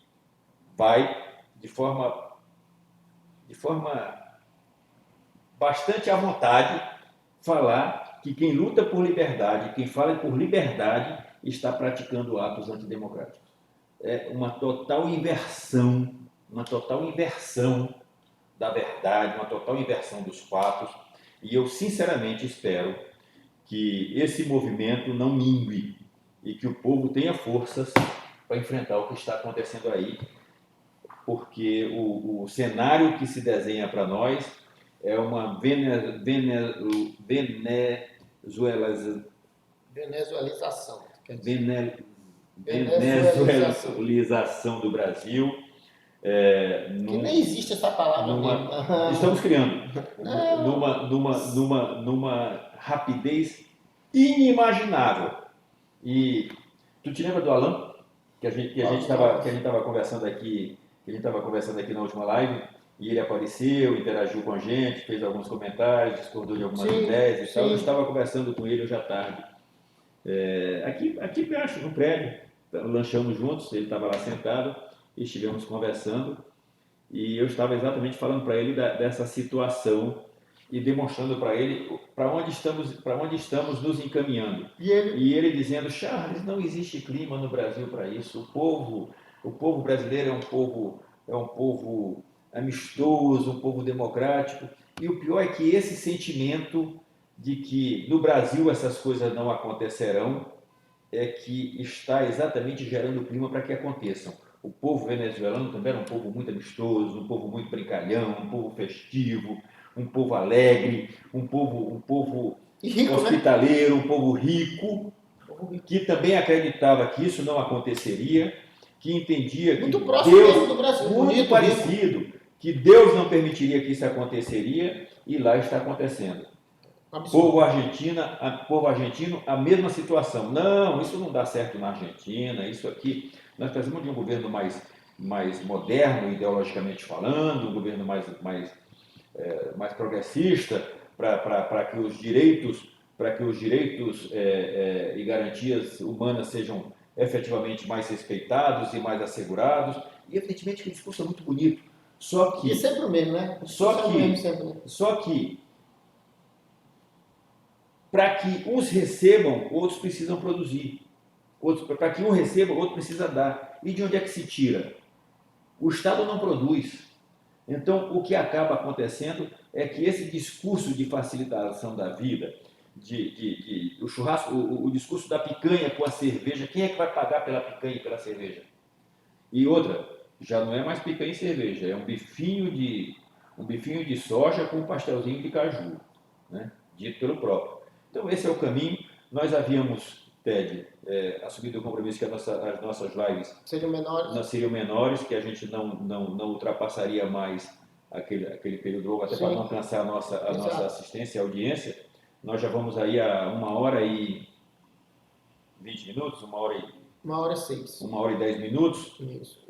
vai de forma bastante à vontade falar que quem luta por liberdade, quem fala por liberdade, está praticando atos antidemocráticos. É uma total inversão da verdade, uma total inversão dos fatos. E eu sinceramente espero que esse movimento não mingue e que o povo tenha forças para enfrentar o que está acontecendo aí, porque o cenário que se desenha para nós é uma Venezuelização, quer dizer. vene- Venezuelização. venezuelização do Brasil. Que nem existe essa palavra mesmo. Estamos criando Não. numa rapidez inimaginável. E tu te lembra do Alan que a gente estava conversando aqui, na última live, e ele apareceu, interagiu com a gente, fez alguns comentários, discordou de algumas Sim, ideias e tal. Eu sim. estava conversando com ele hoje à tarde, aqui embaixo no prédio, lanchamos juntos, ele estava lá sentado e estivemos conversando e eu estava exatamente falando para ele dessa situação e demonstrando para ele para onde estamos nos encaminhando. E ele dizendo: Charles, não existe clima no Brasil para isso. O povo brasileiro é um povo amistoso, um povo democrático. E o pior é que esse sentimento de que no Brasil essas coisas não acontecerão é que está exatamente gerando o clima para que aconteçam. O povo venezuelano também era um povo muito amistoso, um povo muito brincalhão, um povo festivo, um povo alegre, um povo rico, hospitaleiro, né? Um povo rico, que também acreditava que isso não aconteceria, que entendia que muito próximo Deus, do Brasil, muito bonito, parecido, rico, que Deus não permitiria que isso aconteceria, e lá está acontecendo. Povo argentino, a mesma situação. Não, isso não dá certo na Argentina, isso aqui. Nós precisamos de um governo mais moderno, ideologicamente falando, um governo mais progressista, para que os direitos e garantias humanas sejam efetivamente mais respeitados e mais assegurados. E evidentemente que o discurso é muito bonito. Só que. E sempre o mesmo, né? Só que para que uns recebam, outros precisam produzir. Para que um receba, outro precisa dar. E de onde é que se tira? O Estado não produz. Então, o que acaba acontecendo é que esse discurso de facilitação da vida, o churrasco, o discurso da picanha com a cerveja, quem é que vai pagar pela picanha e pela cerveja? E outra, já não é mais picanha e cerveja, é um bifinho de soja com um pastelzinho de caju, né? Dito pelo próprio. Então, esse é o caminho. Nós havíamos, Ted, assumido o compromisso que as nossas lives seriam menores, que a gente não ultrapassaria mais aquele período longo, até para não cansar a nossa assistência e audiência. Nós já vamos aí a 1h e 20 minutos, 1h06. 1h10 minutos. Isso.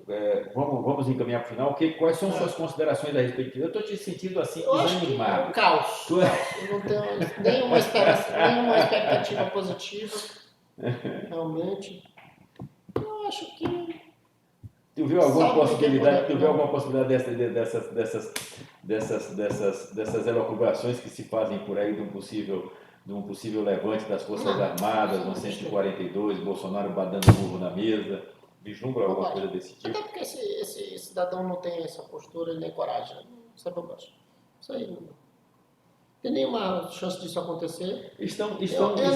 Vamos encaminhar para o final. Quais são suas considerações a respeito? Eu estou te sentindo assim, desanimado. É um caos. Eu não tenho nenhuma expectativa positiva. Realmente. Eu acho que. Tu viu alguma possibilidade dessas elucubrações que se fazem por aí de um possível levante das Forças Armadas, no 142, Bolsonaro badando burro na mesa? Vislumbra alguma coisa desse tipo? Até porque esse cidadão não tem essa postura e nem coragem. Isso é bobagem. Isso aí não tem nenhuma chance disso acontecer. Eu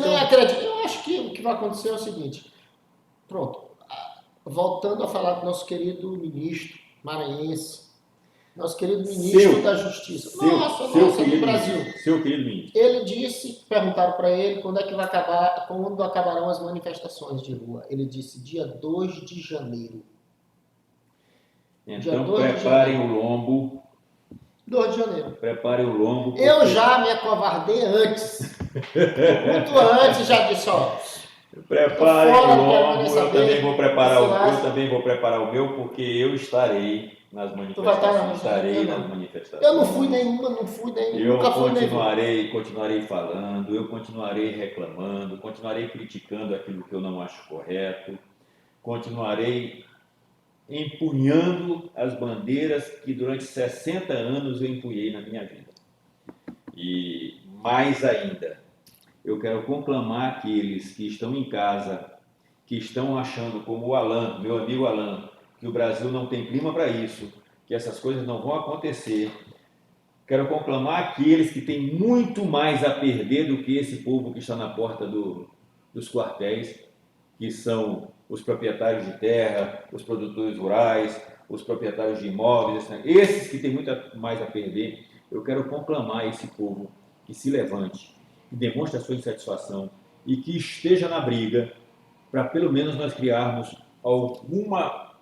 nem acredito. Eu acho que o que vai acontecer é o seguinte. Pronto. Voltando a falar do nosso querido ministro maranhense, nosso querido ministro da Justiça. Do Brasil. Seu querido ministro. Ele disse, perguntaram para ele quando acabarão as manifestações de rua. Ele disse dia 2 de janeiro. Então preparem o lombo. 2 de janeiro. Preparem o lombo. Eu já me acovardei antes. Muito antes já disse, preparem o lombo, eu também vou preparar o meu, porque eu estarei nas manifestações. Eu não fui nenhuma, Eu continuarei falando, eu continuarei reclamando, continuarei criticando aquilo que eu não acho correto, continuarei empunhando as bandeiras que durante 60 anos eu empunhei na minha vida. E mais ainda, eu quero conclamar aqueles que estão em casa, que estão achando, como o Alan, meu amigo Alan, que o Brasil não tem clima para isso, que essas coisas não vão acontecer. Quero conclamar aqueles que têm muito mais a perder do que esse povo que está na porta dos quartéis, que são os proprietários de terra, os produtores rurais, os proprietários de imóveis, esses que têm muito mais a perder. Eu quero conclamar esse povo que se levante, que demonstre a sua insatisfação e que esteja na briga para pelo menos nós criarmos alguma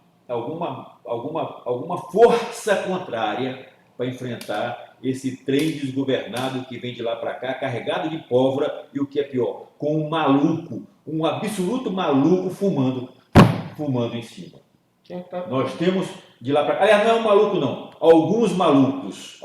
força contrária para enfrentar esse trem desgovernado que vem de lá para cá, carregado de pólvora e o que é pior, com um maluco, um absoluto maluco fumando em cima. Nós temos de lá para cá, aliás, não é um maluco não, alguns malucos,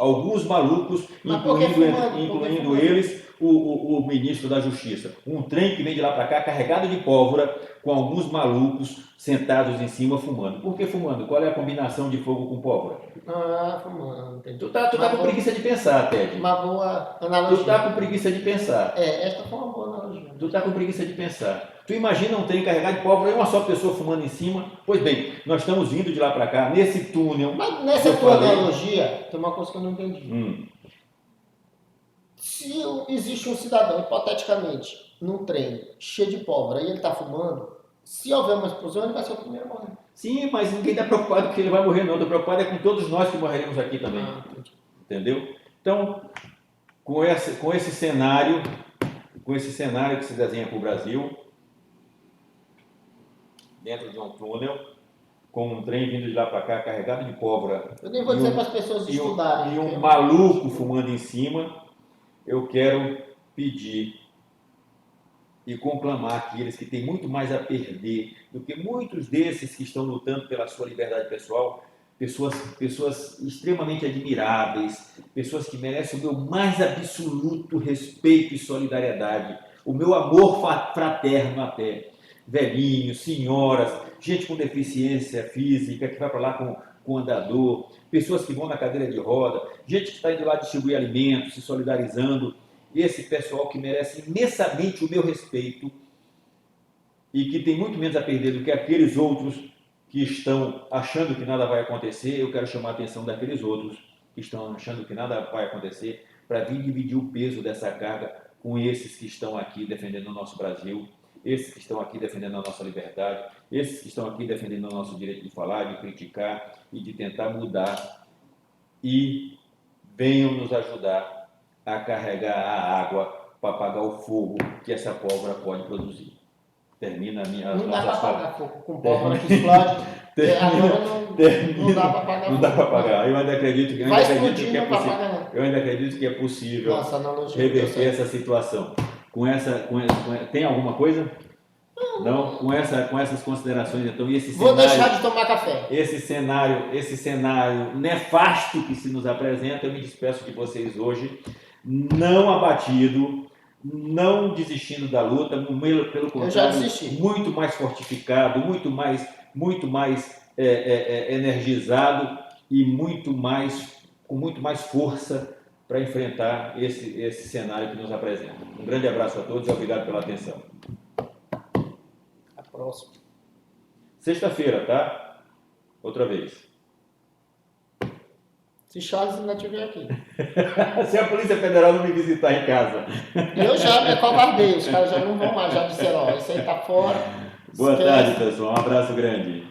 incluindo eles o ministro da Justiça? Um trem que vem de lá para cá carregado de pólvora, com alguns malucos sentados em cima fumando. Por que fumando? Qual é a combinação de fogo com pólvora? Ah, fumando, entendi. Tu tá com preguiça de pensar, Ted. Uma boa analogia. Tu tá com preguiça de pensar. Esta foi uma boa analogia. Tu tá com preguiça de pensar. Tu imagina um trem carregado de pólvora e uma só pessoa fumando em cima? Pois bem, nós estamos vindo de lá para cá, nesse túnel. Mas nessa tua analogia, tem uma coisa que eu não entendi. Se existe um cidadão, hipoteticamente, num trem cheio de pólvora e ele está fumando, se houver uma explosão, ele vai ser o primeiro a morrer. Sim, mas ninguém está preocupado que ele vai morrer, não. Estou preocupado é com todos nós que morreremos aqui também. Entendeu? Então, com esse cenário que se desenha para o Brasil, dentro de um túnel, com um trem vindo de lá para cá carregado de pólvora. Eu nem vou dizer para as pessoas estudarem. E um maluco fumando em cima, eu quero pedir e conclamar aqueles que têm muito mais a perder do que muitos desses que estão lutando pela sua liberdade pessoal, pessoas extremamente admiráveis, pessoas que merecem o meu mais absoluto respeito e solidariedade, o meu amor fraterno até, velhinhos, senhoras, gente com deficiência física, que vai para lá com andador, pessoas que vão na cadeira de roda, gente que está indo lá distribuir alimentos, se solidarizando, esse pessoal que merece imensamente o meu respeito e que tem muito menos a perder do que aqueles outros que estão achando que nada vai acontecer. Eu quero chamar a atenção daqueles outros que estão achando que nada vai acontecer para vir dividir o peso dessa carga com esses que estão aqui defendendo o nosso Brasil, esses que estão aqui defendendo a nossa liberdade, esses que estão aqui defendendo o nosso direito de falar, de criticar e de tentar mudar, e venham nos ajudar a carregar a água para apagar o fogo que essa pólvora pode produzir. Termina a minha... Não dá para apagar fogo com pólvora que explode. Não dá para apagar fogo. Não dá para apagar. Eu ainda acredito que Eu ainda acredito que é possível reverter essa situação. Tem alguma coisa? Não? Com essas considerações, então, e esse Vou cenário, deixar de tomar café. Esse cenário nefasto que se nos apresenta, eu me despeço de vocês hoje, não abatido, não desistindo da luta, pelo contrário, muito mais fortificado, muito mais energizado e com muito mais força para enfrentar esse cenário que nos apresenta. Um grande abraço a todos e obrigado pela atenção. Próximo. Sexta-feira, tá? Outra vez. Se Charles ainda estiver aqui. Se a Polícia Federal não me visitar em casa. Eu já me acovardei, os caras já não vão mais, já disseram, ó, isso aí tá fora. Boa tarde, pessoal. Um abraço grande.